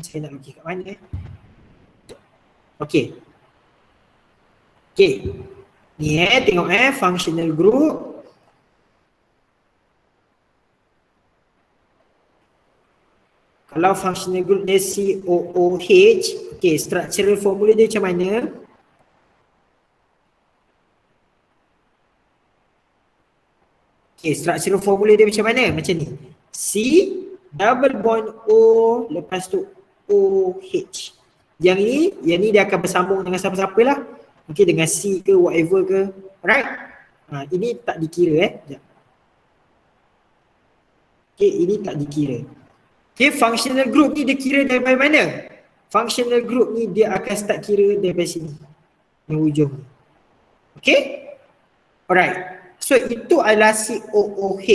Saya nak lukis kat mana Okay. Ni tengok functional group. Kalau functional group dia COOH, okay, structural formula dia macam mana? Okay, structural formula dia macam mana? Macam ni. C double bond O lepas tu OH. Yang ni dia akan bersambung dengan siapa-siapa lah. Okay, dengan C ke whatever ke. Alright. Ini tak dikira Sekejap. Okay, ini tak dikira. Okay, functional group ni dia kira daripada mana? Functional group ni dia akan start kira daripada sini. Yang ujung ni. Okay. Alright. So itu adalah COOH.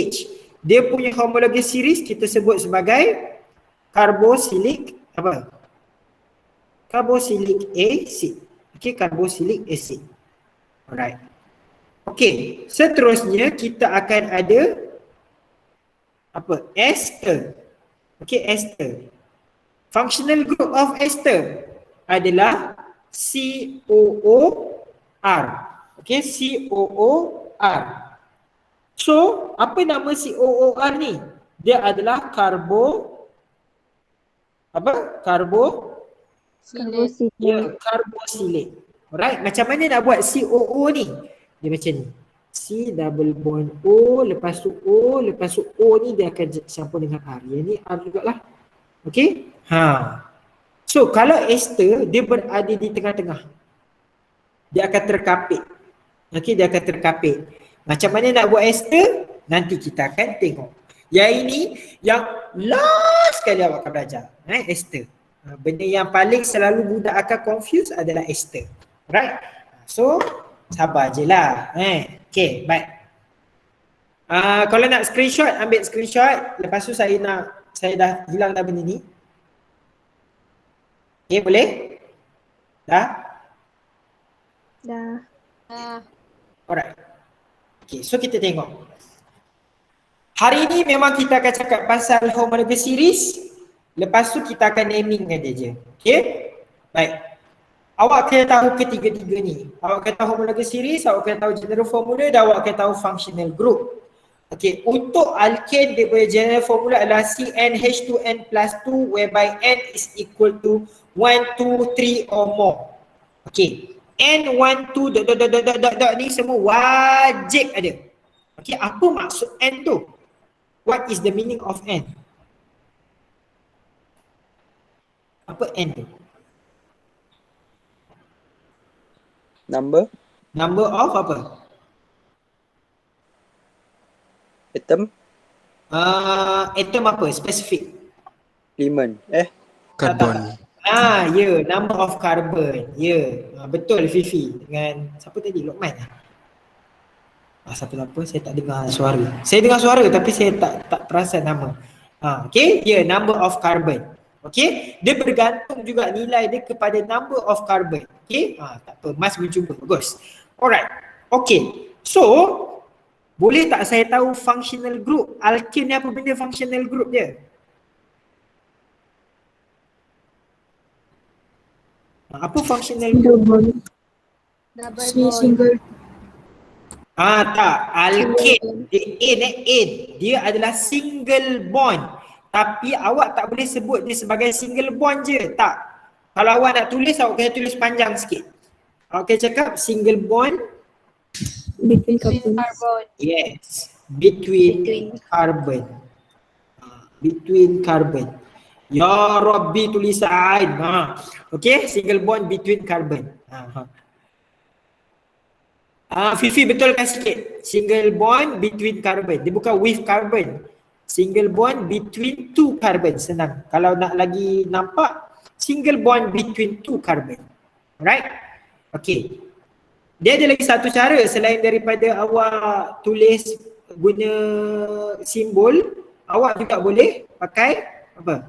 Dia punya homologous series kita sebut sebagai carboxylic carboxylic acid. Okay, carboxylic acid. Alright. Okay, seterusnya kita akan ada ester. Okay, ester. Functional group of ester adalah COOR. Okay, COOR. So, apa nama COOR ni? Dia adalah carboxylate. Alright, macam mana nak buat COO ni? Dia macam ni. C double bond O, lepas tu O, lepas tu O ni dia akan campur dengan R. Yang ni R jugalah. Okay? So, kalau ester, dia berada di tengah-tengah. Dia akan terkapit. Okay, dia akan terkapit. Macam mana nak buat ester? Nanti kita akan tengok. Yang ini, yang last sekali awak akan belajar. Ester. Benda yang paling selalu budak akan confuse adalah ester. Right? So, sabar je lah. Okay, baik. Kalau nak screenshot, ambil screenshot. Lepas tu saya dah hilang dah benda ni. Okay, boleh? Dah? Alright. Okay, so kita tengok. Hari ni memang kita akan cakap pasal homologous series. Lepas tu kita akan naming dia je. Okay? Baik. awak kena tahu ketiga-tiga ni. Awak kena tahu homologous series, awak kena tahu general formula dan awak kena tahu functional group. Okey, untuk alkane dia punya general formula adalah CnH2n plus 2 whereby n is equal to 1, 2, 3 or more. Okey, n 1, 2 dot ni semua wajib ada. Okey, apa maksud n tu? What is the meaning of n? Apa n tu? Number, Number of apa? atom, Atom apa? Spesifik. element. Karbon. Ya, number of carbon. Ya, betul Fifi. Dengan siapa tadi? Lokman. Siapa saya tak dengar suara. Saya dengar suara tapi saya tak perasan nama. Okay, ya, number of carbon. Okay, dia bergantung juga nilai dia kepada number of carbon. Okay, tak apa, mas mencuba. Bagus. Alright. Okay, so boleh tak saya tahu functional group? Alkane ni apa benda functional group dia? Apa functional group? Double bond. Tak. Alkane. Dia adalah single bond. Tapi awak tak boleh sebut dia sebagai single bond je. Tak. Kalau awak nak tulis, awak kena tulis panjang sikit. Awak kena cakap single bond. Between Carbon. Yes. Between carbon. Between carbon. Ya Rabbi tulisan. Okay, single bond between carbon. Fifi betulkan sikit. Single bond between carbon. Dia bukan with carbon. Single bond between two carbon. Senang. Kalau nak lagi nampak, single bond between two carbon. Alright? Okay. Dia ada lagi satu cara selain daripada awak tulis guna simbol, awak juga boleh pakai apa?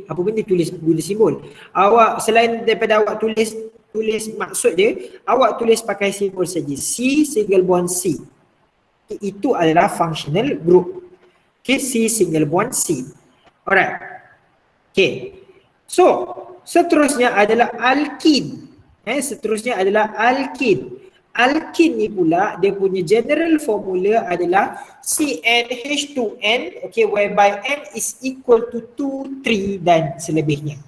Apa benda tulis guna simbol? Awak selain daripada awak tulis maksud dia, awak tulis pakai simbol saja. C single bond C. Itu adalah functional group. Okay, C single bond C. Alright. Okay. So, seterusnya adalah alkene. Seterusnya adalah alkene. Alkene ni pula dia punya general formula adalah CnH2n, okay, whereby n is equal to 2, 3 dan selebihnya.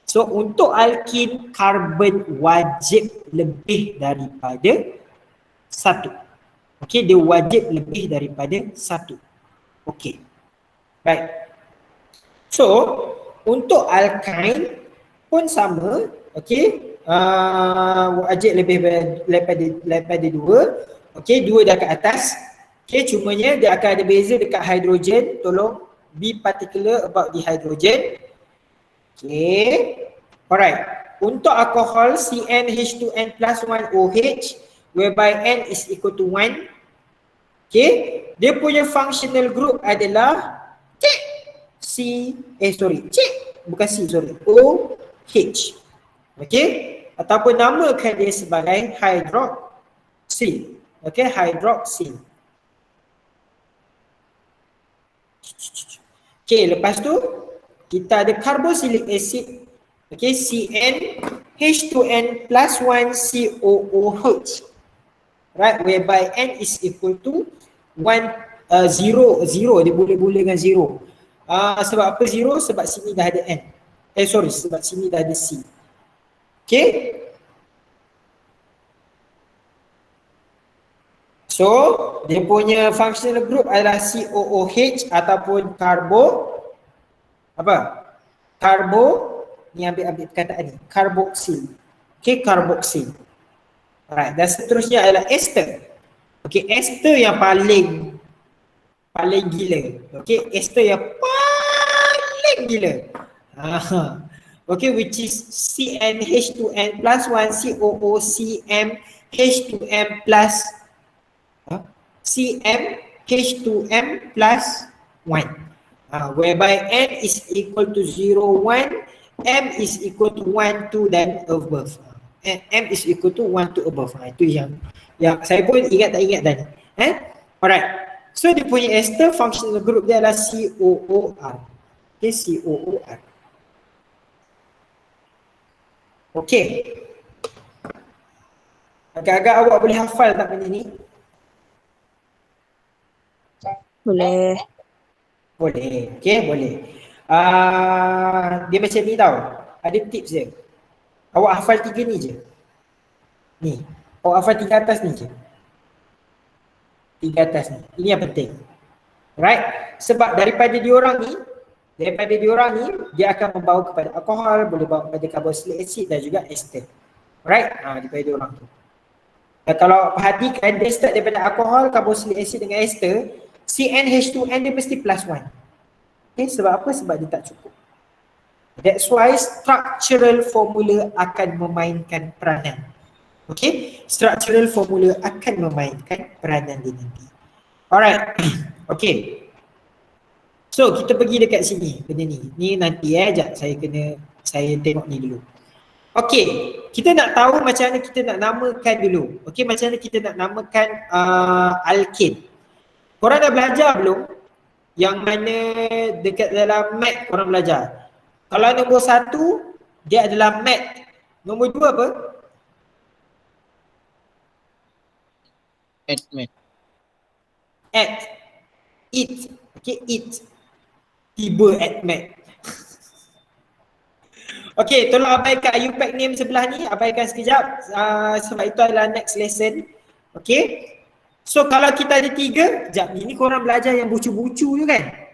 So untuk alkene, karbon wajib lebih daripada 1. Okay, dia wajib lebih daripada 1. Okay. Right. So untuk alkyne pun sama, okay. Wajib lebih daripada 2. Okey, 2 dah ke atas. Okey, cumanya dia akan ada beza dekat hidrogen. Tolong be particular about the hydrogen. Okey. Alright. Untuk alkohol CnH2n plus 1 OH whereby n is equal to 1. Okey, dia punya functional group adalah OH. Okey, ataupun namakan dia sebagai hydroxyl. Okey, hydroxyl. Okey, lepas tu kita ada carboxylic acid. Okey, CnH2n plus 1 COOH. Right, whereby n is equal to 1, 0, dia boleh dengan 0. Sebab apa 0? Sebab sini dah ada n. Sebab sini dah ada C. Okay. So, dia punya functional group adalah COOH ataupun ni ambil perkataan ni, carboxyl. Okay, carboxyl. Alright, dan seterusnya adalah ester. Okay, ester yang paling gila. Okay, ester yang paling gila. Okay, which is CnH2n plus 1 COOCmH2m plus CmH2m plus 1. Whereby n is equal to 0, 1, m is equal to 1, 2 dan above. M is equal to 1 to above. Itu yang saya pun ingat tak ingat tadi. Alright. So dia punya ester functional group dia adalah COOR. Okay, COOR. Okey. Agak-agak awak boleh hafal tak benda ni? Boleh. Boleh. Okey, boleh. Dia macam ni tau. Ada tips dia. Awak hafal 3 ni je. Ni. Awak hafal 3 atas ni je. 3 atas ni. Ini yang penting. Right? Sebab daripada diorang ni, dia akan membawa kepada alkohol, boleh bawa kepada carboxylic acid dan juga ester. Right? Daripada diorang tu. Dan kalau perhatikan, dia start daripada alkohol, carboxylic acid dengan ester, CnH2n dia mesti +1. Okay, sebab apa? Sebab dia tak cukup. That's why structural formula akan memainkan peranan. Okay, structural formula akan memainkan peranan dia nanti. Alright, okay. So, kita pergi dekat sini, benda ni. Ni nanti sekejap saya tengok ni dulu. Okay, kita nak tahu macam mana kita nak namakan dulu. Okay, macam mana kita nak namakan alkane. Korang dah belajar belum? Yang mana dekat dalam mat korang belajar. Kalau nombor 1, dia adalah mat. Nombor 2 apa? Admit. At. It. Okay, it. Tiba at mat. Okay, tolong abaikan IUPAC name sebelah ni. Abaikan sekejap. Sebab itu adalah next lesson. Okay. So kalau kita ada 3, sekejap, ini korang belajar yang bucu-bucu tu kan?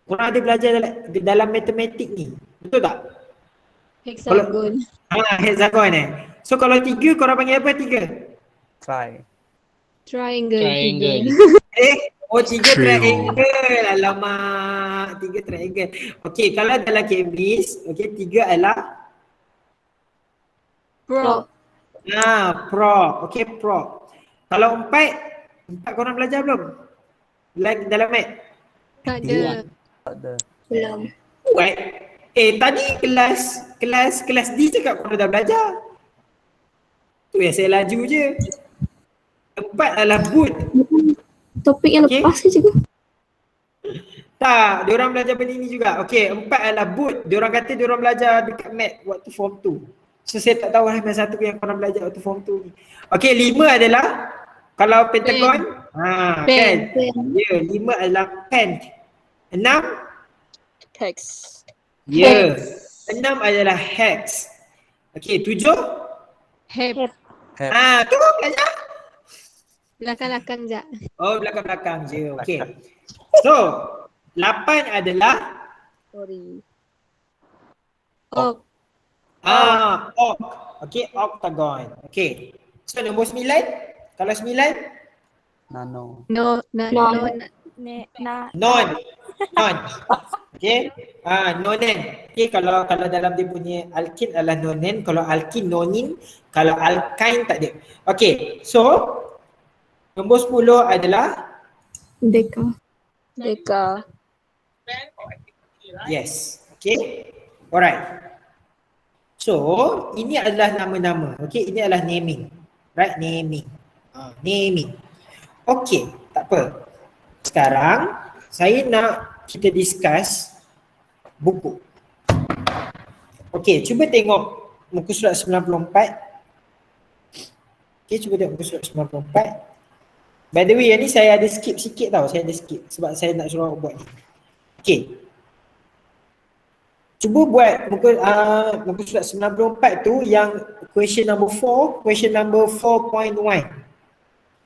Korang ada belajar dalam matematik ni, betul tak? Hexagon. Hexagon So kalau 3, korang panggil apa 3? Try. Triangle. Triangle. 3 triangle. Alamak, 3 triangle. Okay, kalau dalam Cambridge, okay, 3 adalah Prop. prop. Okay, prop. Kalau 4 korang belajar belum? Dalam mat? Tak ada. Tak ada. Belum. What? Tadi kelas D cakap korang dah belajar. Tu yang saya laju je. 4 adalah boot. Topik yang Okay. lepas ke cikgu? Tak, diorang belajar benda ni juga. Okay, 4 adalah boot. Diorang kata diorang belajar dekat mat waktu form 2. So saya tak tahu lah mana satu yang korang belajar waktu form 2 ni. Okay, 5 adalah kalau pentagon. Kan? Pen. Ya, 5 adalah pen. 6? Hex. Ya. 6 adalah hex. Okay, 7? Hep. Tu belajar. Belakang-belakang je. Oh, belakang-belakang je. Okay. So, 8 adalah Sorry. Oh. oct. Okay, octagon. Okay. So, nombor 9? Kalau 9? Nano. No. Non. Okay. Nonen. Okay, kalau dalam dia punya alkin adalah nonen. Kalau alkin, nonin. Kalau alkyne tak ada. Okay. So, nombor 10 adalah Deka. yes. Okay. Alright. So, ini adalah nama-nama. Okay, ini adalah naming. Right, naming. Naming. Okay, tak apa. Sekarang, saya nak kita discuss buku. Okay, cuba tengok muka surat 94. Okay, cuba tengok muka surat 94. By the way, yang ni saya ada skip sikit tau. Saya ada skip sebab saya nak suruh awak buat ni. Okay. Cuba buat muka surat 94 tu yang question number 4, question number 4.1.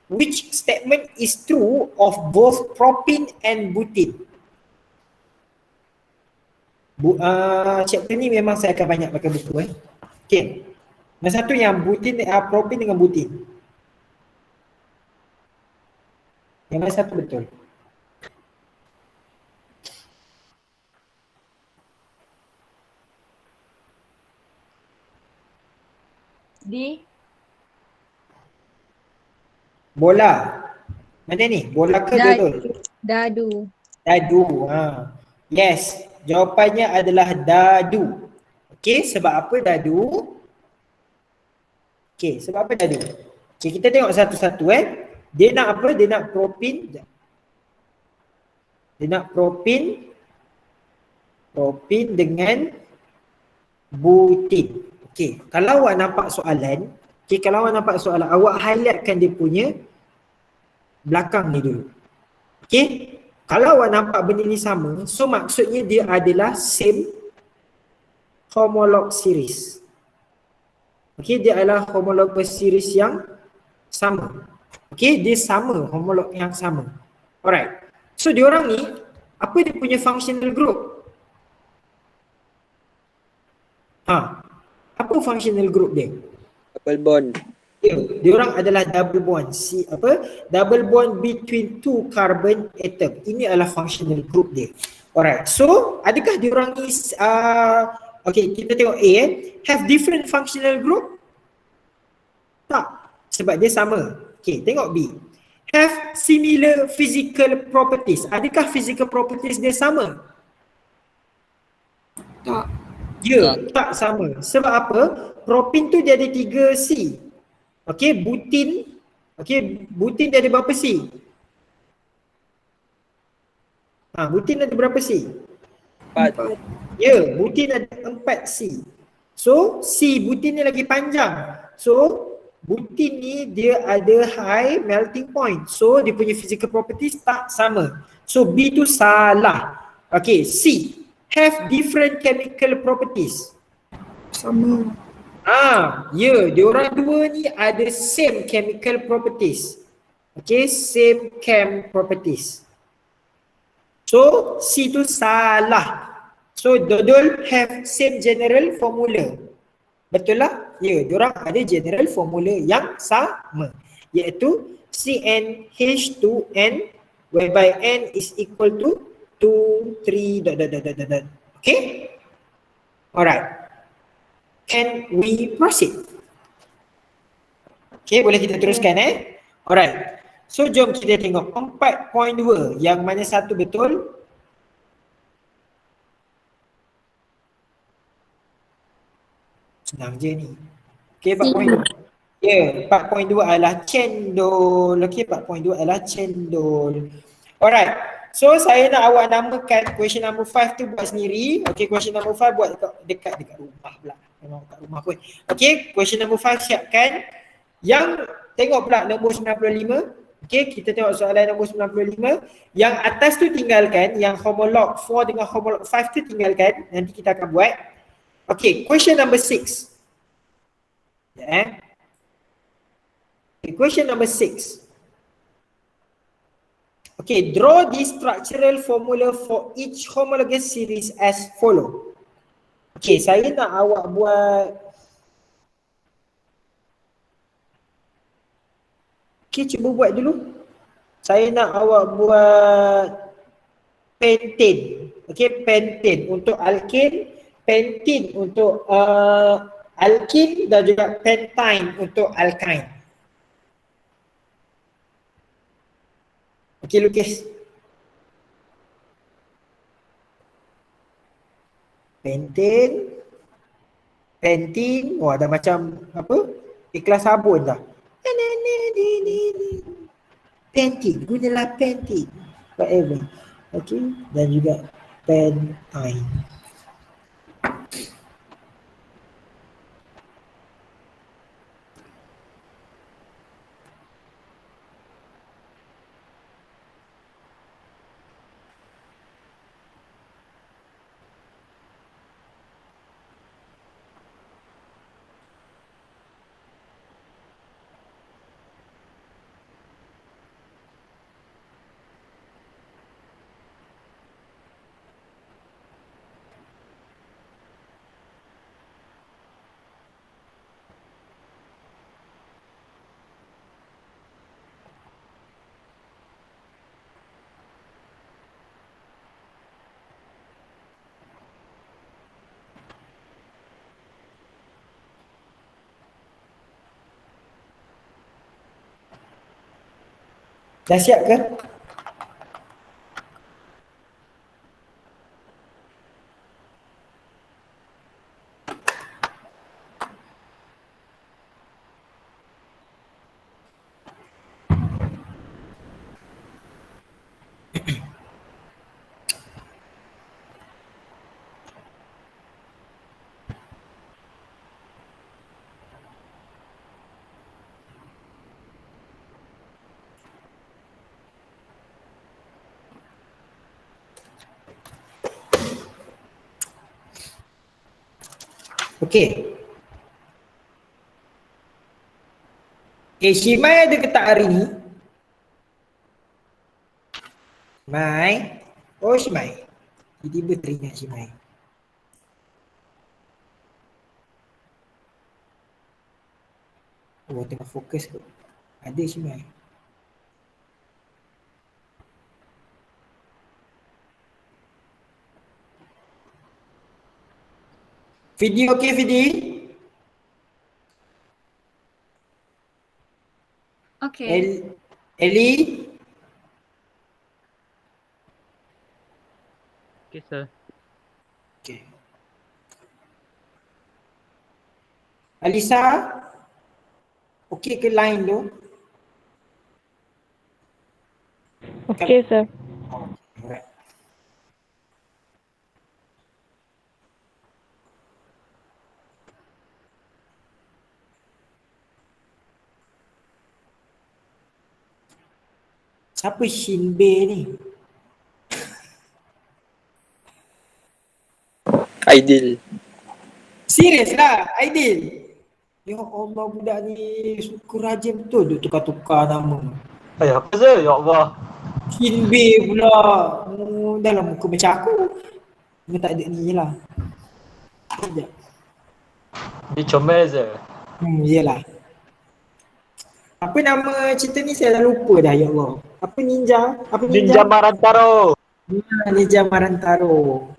Which statement is true of both propene and butane? Chapter ni memang saya akan banyak pakai buku Okay. Yang satu yang butane, propane dengan butane. Yang mana satu betul? D. Bola. Mana ni? Bola ke betul? Dadu. Dadu. Yes. Jawapannya adalah dadu. Okey, sebab apa dadu? Okey, sebab apa dadu? Okey, kita tengok satu-satu Dia nak apa? Dia nak propin. Dia nak propin Propin dengan butin. Okey, kalau awak nampak soalan, kalau awak nampak soalan, awak highlightkan dia punya belakang ni dulu. Okey, kalau awak nampak benda ni sama, so maksudnya dia adalah same homolog series. Okey, dia adalah homolog series yang sama. Okey, dia sama, homolog yang sama. Alright. So diorang ni, apa dia punya functional group? Apa functional group dia? Double bond. Ya, diorang adalah double bond. Double bond between two carbon atom. Ini adalah functional group dia. Alright. So, adakah diorang ni okay, kita tengok A have different functional group? Tak. Sebab dia sama. Okay, tengok B. Have similar physical properties. Adakah physical properties dia sama? Tak. Ya, tak sama. Sebab apa? Propin tu dia ada 3 C. Okey, butin. Okey, butin dia ada berapa C? Butin ada berapa C? 4. Ya, butin ada 4 C. So, C butin ni lagi panjang. So, butin ni dia ada high melting point. So, dia punya physical properties tak sama. So, B tu salah. Okey, C. Have different chemical properties. Sama. Ya, diorang dua ni ada same chemical properties. Okay, same chem properties. So, C tu salah. So, dodol have same general formula. Betul lah? Ya, diorang ada general formula yang sama. Iaitu CnH2n whereby n is equal to 2, 3, ... Okay? Alright. Can we proceed? Okay, boleh kita teruskan Alright. So, jom kita tengok 4.2. Yang mana satu betul? Senang je ni. Okay, 4.2. Ya, 4.2 adalah cendol. Okay, 4.2 adalah cendol. Alright. So, saya nak awak namakan question number 5 tu buat sendiri. Okay, question number 5 buat dekat rumah pula. Memang kat rumah pun. Okay, question number 5 siapkan. Yang tengok pula nombor 95. Okay, kita tengok soalan nombor 95. Yang atas tu tinggalkan. Yang homolog 4 dengan homolog 5 tu tinggalkan. Nanti kita akan buat. Okay, question number 6. Okay, question number 6. Okay, draw the structural formula for each homologous series as follow. Okay, saya nak awak buat. Okay, cuba buat dulu. Saya nak awak buat pentane. Okay, pentane untuk alkane, pentene untuk alkene dan juga pentyne untuk alkyne. Okey, lukis. Pentane, pentene, dah macam apa? Ikhlas sabun dah. Pentene, gunalah pentene. Whatever. Okey, dan juga pentyne. Dah siap ke? Okey. Shimai ada ke tak hari ni? Shimai. Oh Shimai. Tiba-tiba teringat Shimai. Oh tengah fokus kot. Ada Shimai. Fidi okey Fidi? Okay. Ellie? Okay, sir. Okay. Alisa? Okey ke line tu? Okay, sir. Alright. Siapa Shinbe ni? Aidil. Serius lah, Aidil. Ya Allah, budak ni suka rajin betul dia tukar-tukar nama. Apa je? Ya Allah. Shinbe pula. Dalam muka macam aku. Dia tak ada ni je lah. Sekejap. Dia comel je. Yelah. Apa nama cerita ni saya dah lupa dah, ya Allah. Apa ninja? Apa Ninja Marantaro. Ninja Marantaro.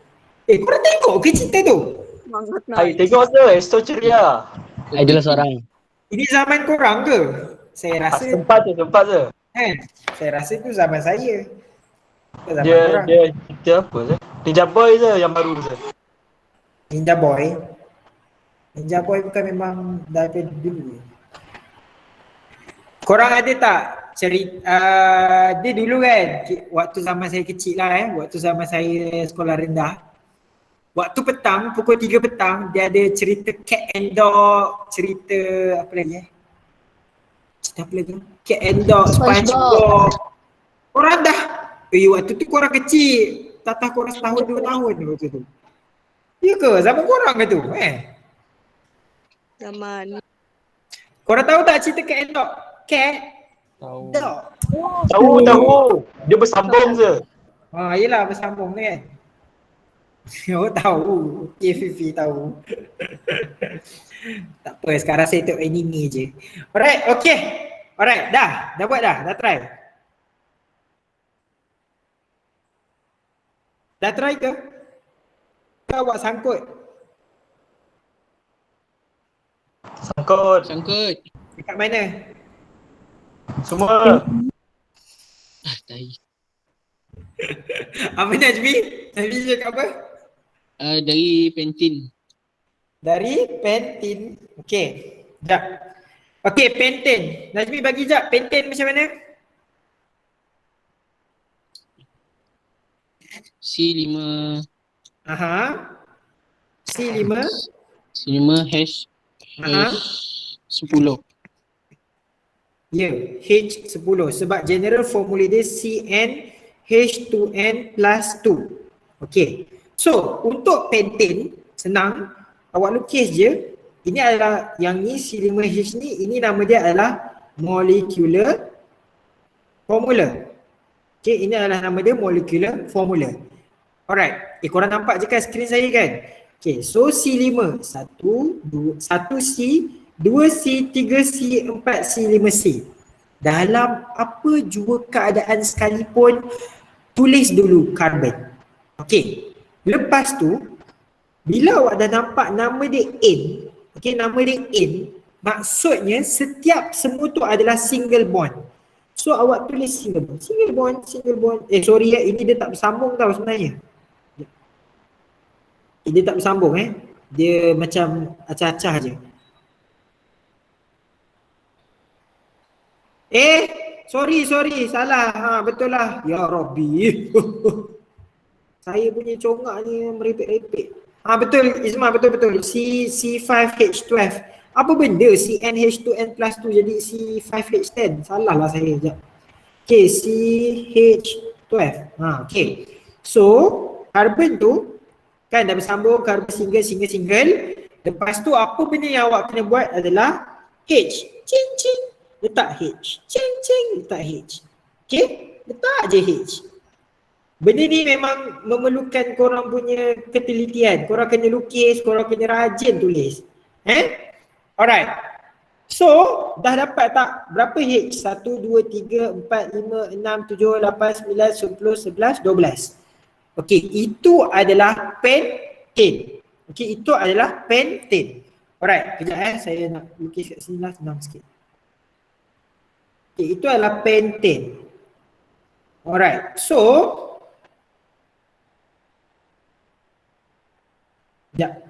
Korang tengok ke cerita tu? Semangat Hai, nak. tengok je. Esto ceria. Idol seorang. Ini zaman korang ke? Saya rasa Sempat je. Saya rasa tu zaman saya. Ke zaman Dia korang. cerita apa je? Ninja Boy je yang baru je. Ninja Boy. Ninja Boy bukan memang daripada dulu. Korang ada tak cerita dia dulu kan waktu zaman saya kecil lah waktu zaman saya sekolah rendah. Waktu petang pukul 3 petang dia ada cerita Cat and Dog, cerita apa lagi cerita apa lagi? Cat and Dog, SpongeBob. Korang dah waktu tu korang kecil. Tatah korang setahun 2 tahun waktu tu. Ya ke? Zaman korang ke tu? Zaman. Korang tahu tak cerita Cat and Dog? Cat Tahu. Dog. Tahu. Dia bersambung je. Yelah bersambung ni kan. Oh tahu. Okay Fifi tahu. Tak apa sekarang saya tengok anime je. Alright, okay. Alright, dah buat dah try. Dah try ke? Kau awak sangkut. Sangkut. Dekat mana? Semua. Tai. Apa Najmi? Najmi cakap apa? Dari Pentin. Dari Pentin. Okay. Sekejap. Okay, Pentin. Najmi bagi sekejap. Pentin macam mana? C5. Aha. C5. C5 hash Aha. 10. Ya, H10 sebab general formula dia CN H2N plus 2. Okey. So, untuk pentane senang, awak lukis je. Ini adalah yang ni C5H ni, ini nama dia adalah molecular formula. Okey, ini adalah nama dia molecular formula. Alright. Korang nampak je kan skrin saya kan? Okey, so C5 1C 2C, 3C, 4C, 5C. Dalam apa jua keadaan sekalipun, tulis dulu karbon. Okey. Lepas tu, bila awak dah nampak nama dia N, okey, nama dia N, maksudnya setiap semua tu adalah single bond. So awak tulis single bond. Sorry ini dia tak bersambung tau sebenarnya. Dia tak bersambung Dia macam acah-acah je. Sorry, salah. Betul lah. Ya Rabbi. Saya punya congak ni merepek-repek. Betul Ismail, betul. C5H12. Apa benda CnH2n plus 2 jadi C5H10? Salah lah saya sekejap. Okay, CH12. Okay. So, karbon tu kan dah bersambung, karbon single. Lepas tu apa benda yang awak kena buat adalah H. Cing cing. Letak H. Cing cing. Letak H. Okay? Letak je H. Benda ni memang memerlukan korang punya ketelitian. Korang kena lukis, korang kena rajin tulis. Alright. So, dah dapat tak berapa H? 1, 2, 3, 4, 5, 6, 7, 8, 9, 10, 11, 12. Okey, itu adalah pentane. Okey, itu adalah pentane. Alright, kejap saya nak lukis kat sini lah, senang sikit. Okey, itu adalah pentane. Alright, so sekejap.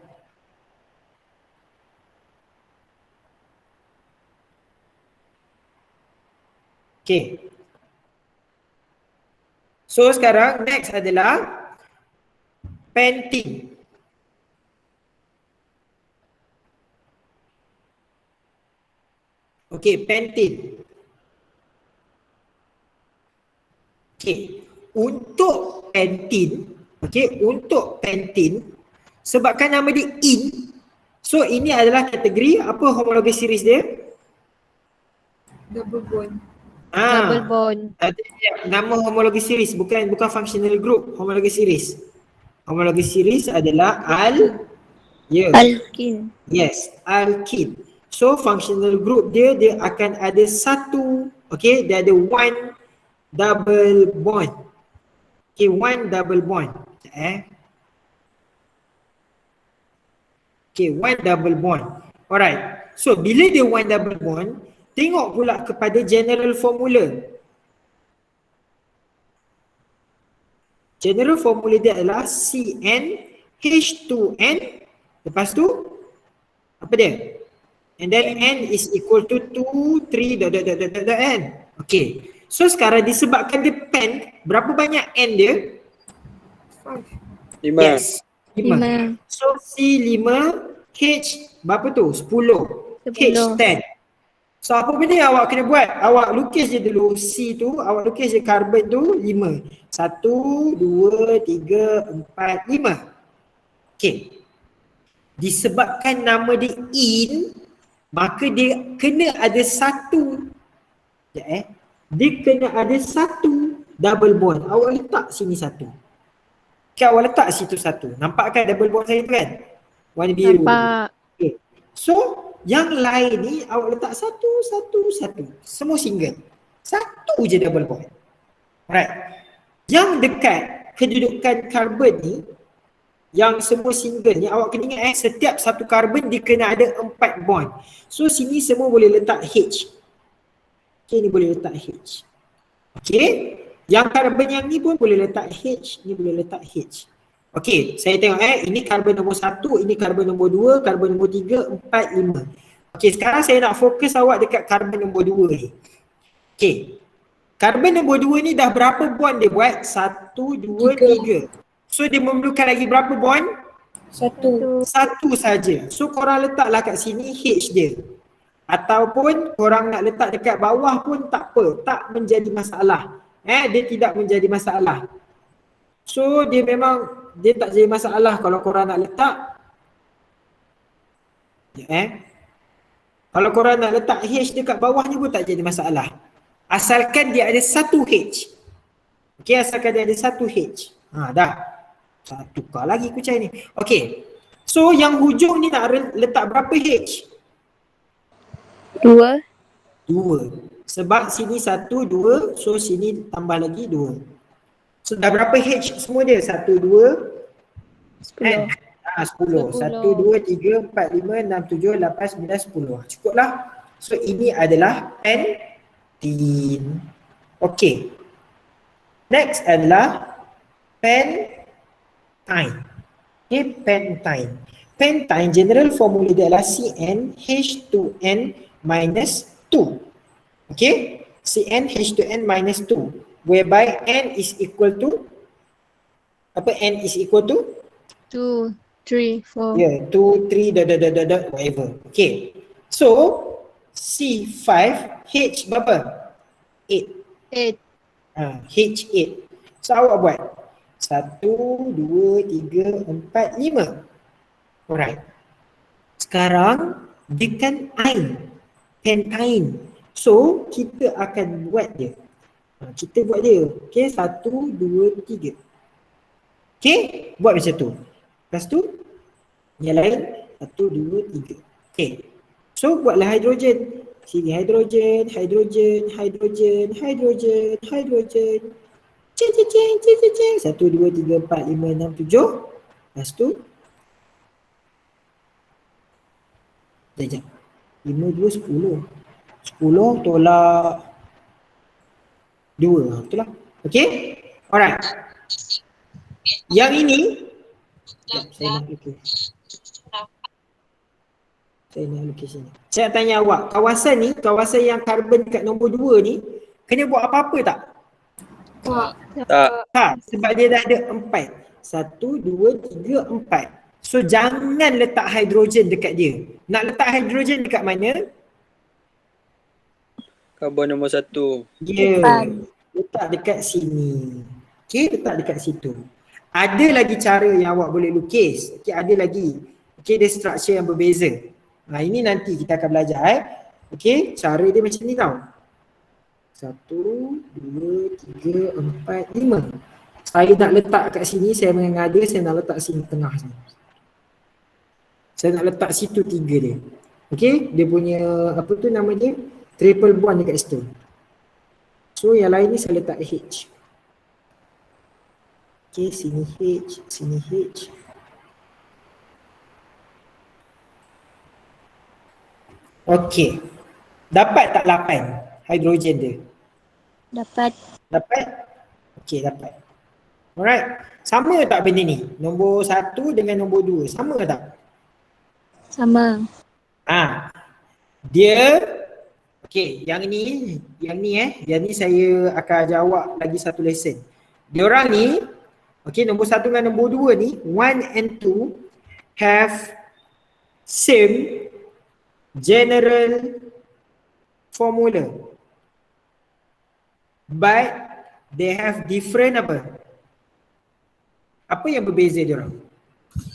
Okay. So sekarang next adalah pentene. Okay, pentene. Okay, untuk pentene, okay, untuk pentene, sebabkan nama dia in, so ini adalah kategori apa homologous series dia? Double bond. Double bond. Nama homologous series bukan functional group, homologous series. Homologous series adalah Alkin. yes, alkene. So functional group dia akan ada satu, okay, dia ada one double bond. Okay, one double bond. Okay, one double bond. Alright. So bila dia one double bond, tengok pula kepada general formula. General formula dia adalah CnH2n. Lepas tu apa dia? And then n is equal to 2, 3, n. Okay. So sekarang disebabkan dia pen, berapa banyak n dia? 5. Yes. 5. 5. So C5, H berapa tu? 10. H10. So apa benda yang awak kena buat? Awak lukis je dulu C tu, awak lukis je karbon tu 5. 1, 2, 3, 4, 5. Okay. Disebabkan nama dia in, maka dia kena ada satu. Dia kena ada satu double bond. Awak letak sini satu. Okay, awak letak situ satu. Nampak kan double bond saya tu kan? Warna biru. Nampak. Okay. So, yang lain ni awak letak satu. Semua single. Satu je double bond. Alright. Yang dekat kedudukan karbon ni, yang semua single ni, awak kena ingat setiap satu karbon dia kena ada 4 bond. So, sini semua boleh letak H. Okay, ni boleh letak H. Okay. Yang karbon yang ni pun boleh letak H, ni boleh letak H. Okey, saya tengok ini karbon nombor 1, ini karbon nombor 2, karbon nombor 3, 4, 5. Okey, sekarang saya nak fokus awak dekat karbon nombor 2 ni. Okey. Karbon nombor 2 ni dah berapa bond dia buat? 1, 2, 3. So dia memerlukan lagi berapa bond? 1. Satu saja. So korang letaklah kat sini H dia. Ataupun korang nak letak dekat bawah pun tak apa, tak menjadi masalah. Dia tidak menjadi masalah. So dia memang dia tak jadi masalah kalau korang nak letak. Kalau korang nak letak H dekat bawah ni pun tak jadi masalah. Asalkan dia ada satu H. Okey, asalkan dia ada satu H. Dah. Tukar lagi kucai ni. Okey. So yang hujung ni nak letak berapa H? 2. 2. Sebab sini 1, 2. So sini tambah lagi 2. So dah berapa H semua dia? 1, 2. 10. 10. 1, 2, 3, 4, 5, 6, 7, 8, 9, 10. Cukup lah. So ini adalah pentene. Okay. Next adalah pentine. Okay, pentine. Pentine general formula dia adalah CnH2n minus 2. Okay. CnH2n minus 2. Whereby n is equal to apa? N is equal to 2, 3, 4. yeah, 2, 3, whatever. Okay. So C5 H berapa? 8. 8. H8. So awak buat 1, 2, 3, 4, 5. Alright. Sekarang dia kan ain, pentain. So kita akan buat dia. Kita buat dia. Okay, 1, 2, 3. Okay, buat macam tu. Lepas tu yang lain 1, 2, 3. Okay, so buatlah hidrogen. Sini hidrogen, hidrogen, hidrogen, hidrogen, hidrogen. Cing, cing, cing, cing, cing, cing. 1, 2, 3, 4, 5, 6, 7. Lepas tu sekejap. 5, 2, 10. 10 tolak 2. Betul lah. Okay? Alright. Yang ini saya nak lukis. Saya nak lukis sini. Saya tanya awak, kawasan ni, kawasan yang karbon dekat nombor 2 ni kena buat apa-apa tak? Tak, sebab dia dah ada 4. 1, 2, 3, 4. So jangan letak hidrogen dekat dia. Nak letak hidrogen dekat mana? Karbon nombor 1. Ya, letak dekat sini. Okay, letak dekat situ. Ada lagi cara yang awak boleh lukis. Okay, ada lagi. Okay, dia structure yang berbeza. Ini nanti kita akan belajar. Okay, cara dia macam ni tau. 1, 2, 3, 4, 5. Saya nak letak kat sini, saya mengada, saya nak letak sini tengah sini. Saya nak letak situ 3 dia. Okay, dia punya apa tu nama dia? Triple bond dekat situ. So yang lain ni saya letak H. Okay, sini H, sini H. Okay. Dapat tak 8 hidrogen dia? Dapat. Dapat? Okay, dapat. Alright. Sama tak benda ni? Nombor 1 dengan nombor 2. Sama tak? Sama. Dia okay, yang ni saya akan ajar awak lagi satu lesson. Diorang ni okay, nombor 1 dengan nombor 2 ni 1 and 2 have same general formula, but they have different apa? Apa yang berbeza diorang?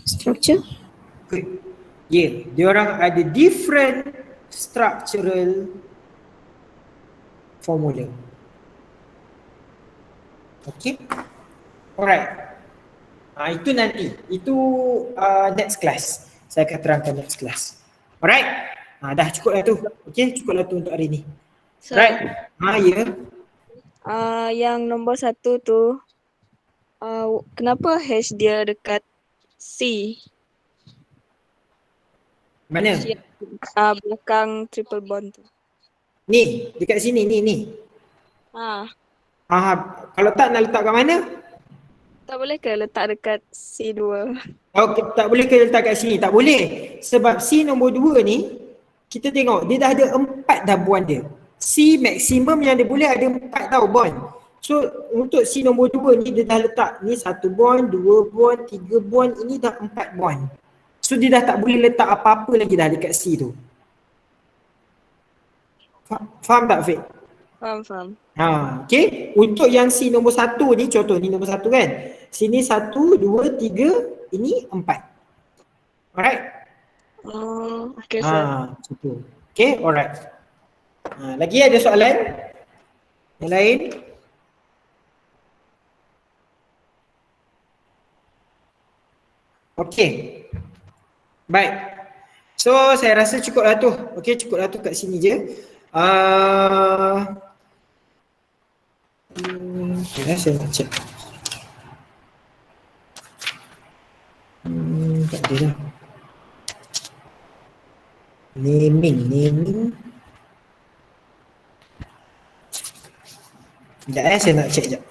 Structure. Yeah, diorang ada different structural formula. Okay. Alright. Itu nanti. Itu next class. Saya akan terangkan next class. Alright. Dah cukup lah tu. Okay, cukup lah tu untuk hari ni. Right. Ya. Yang nombor 1 tu, kenapa H dia dekat C? Mana? Belakang triple bond tu. Ni, dekat sini, ni. Kalau tak nak letak kat mana? Tak boleh ke letak dekat C2? Tak boleh ke letak kat sini? Tak boleh. Sebab C nombor 2 ni, kita tengok dia dah ada 4 dah bond dia. C maksimum yang dia boleh ada 4 tau bond. So untuk C nombor 2 ni dia dah letak ni 1 bond, 2 bond, 3 bond, ini dah 4 bond. So dia dah tak boleh letak apa-apa lagi dah dekat C tu. Faham tak Fik? Faham. Okay. Untuk yang C nombor 1 ni, contoh ni nombor 1 kan. Sini 1, 2, 3, ini 4. Alright? Okay sir. Okay, alright. Lagi ada soalan? Yang lain? Okay. Baik. So saya rasa cukup lah tu. Okay, cukup lah tu kat sini je. Saya nak cek. Tak ada dah. Naming. Sekejap saya nak cek sekejap.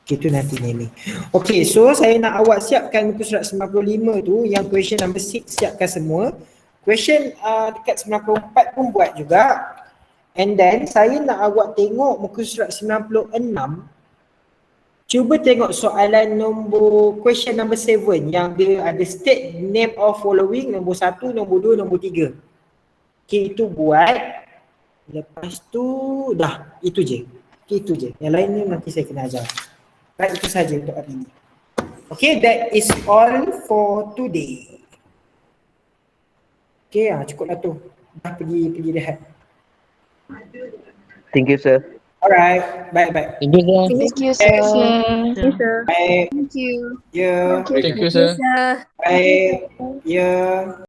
Okay, tu nanti naming. Okay, so saya nak awak siapkan muka surat 95 tu, yang question number 6 siapkan semua. Question dekat 94 pun buat juga. And then saya nak awak tengok muka surat 96. Cuba tengok soalan nombor question number 7 yang dia ada state name of following, nombor 1, nombor 2, nombor 3. Okay, itu buat. Lepas tu dah, itu je. Okay, itu je. Yang lain ni nanti saya kena ajar. Baik, itu saja untuk hari ini. Okay, that is all for today. Okay, cukuplah tu. Dah pergi rehat. Thank you, sir. Alright, baik. Thank you, sir. Thank you, sir. Yes, sir. Baik, Thank you. ya. Thank you, sir. Baik, ya.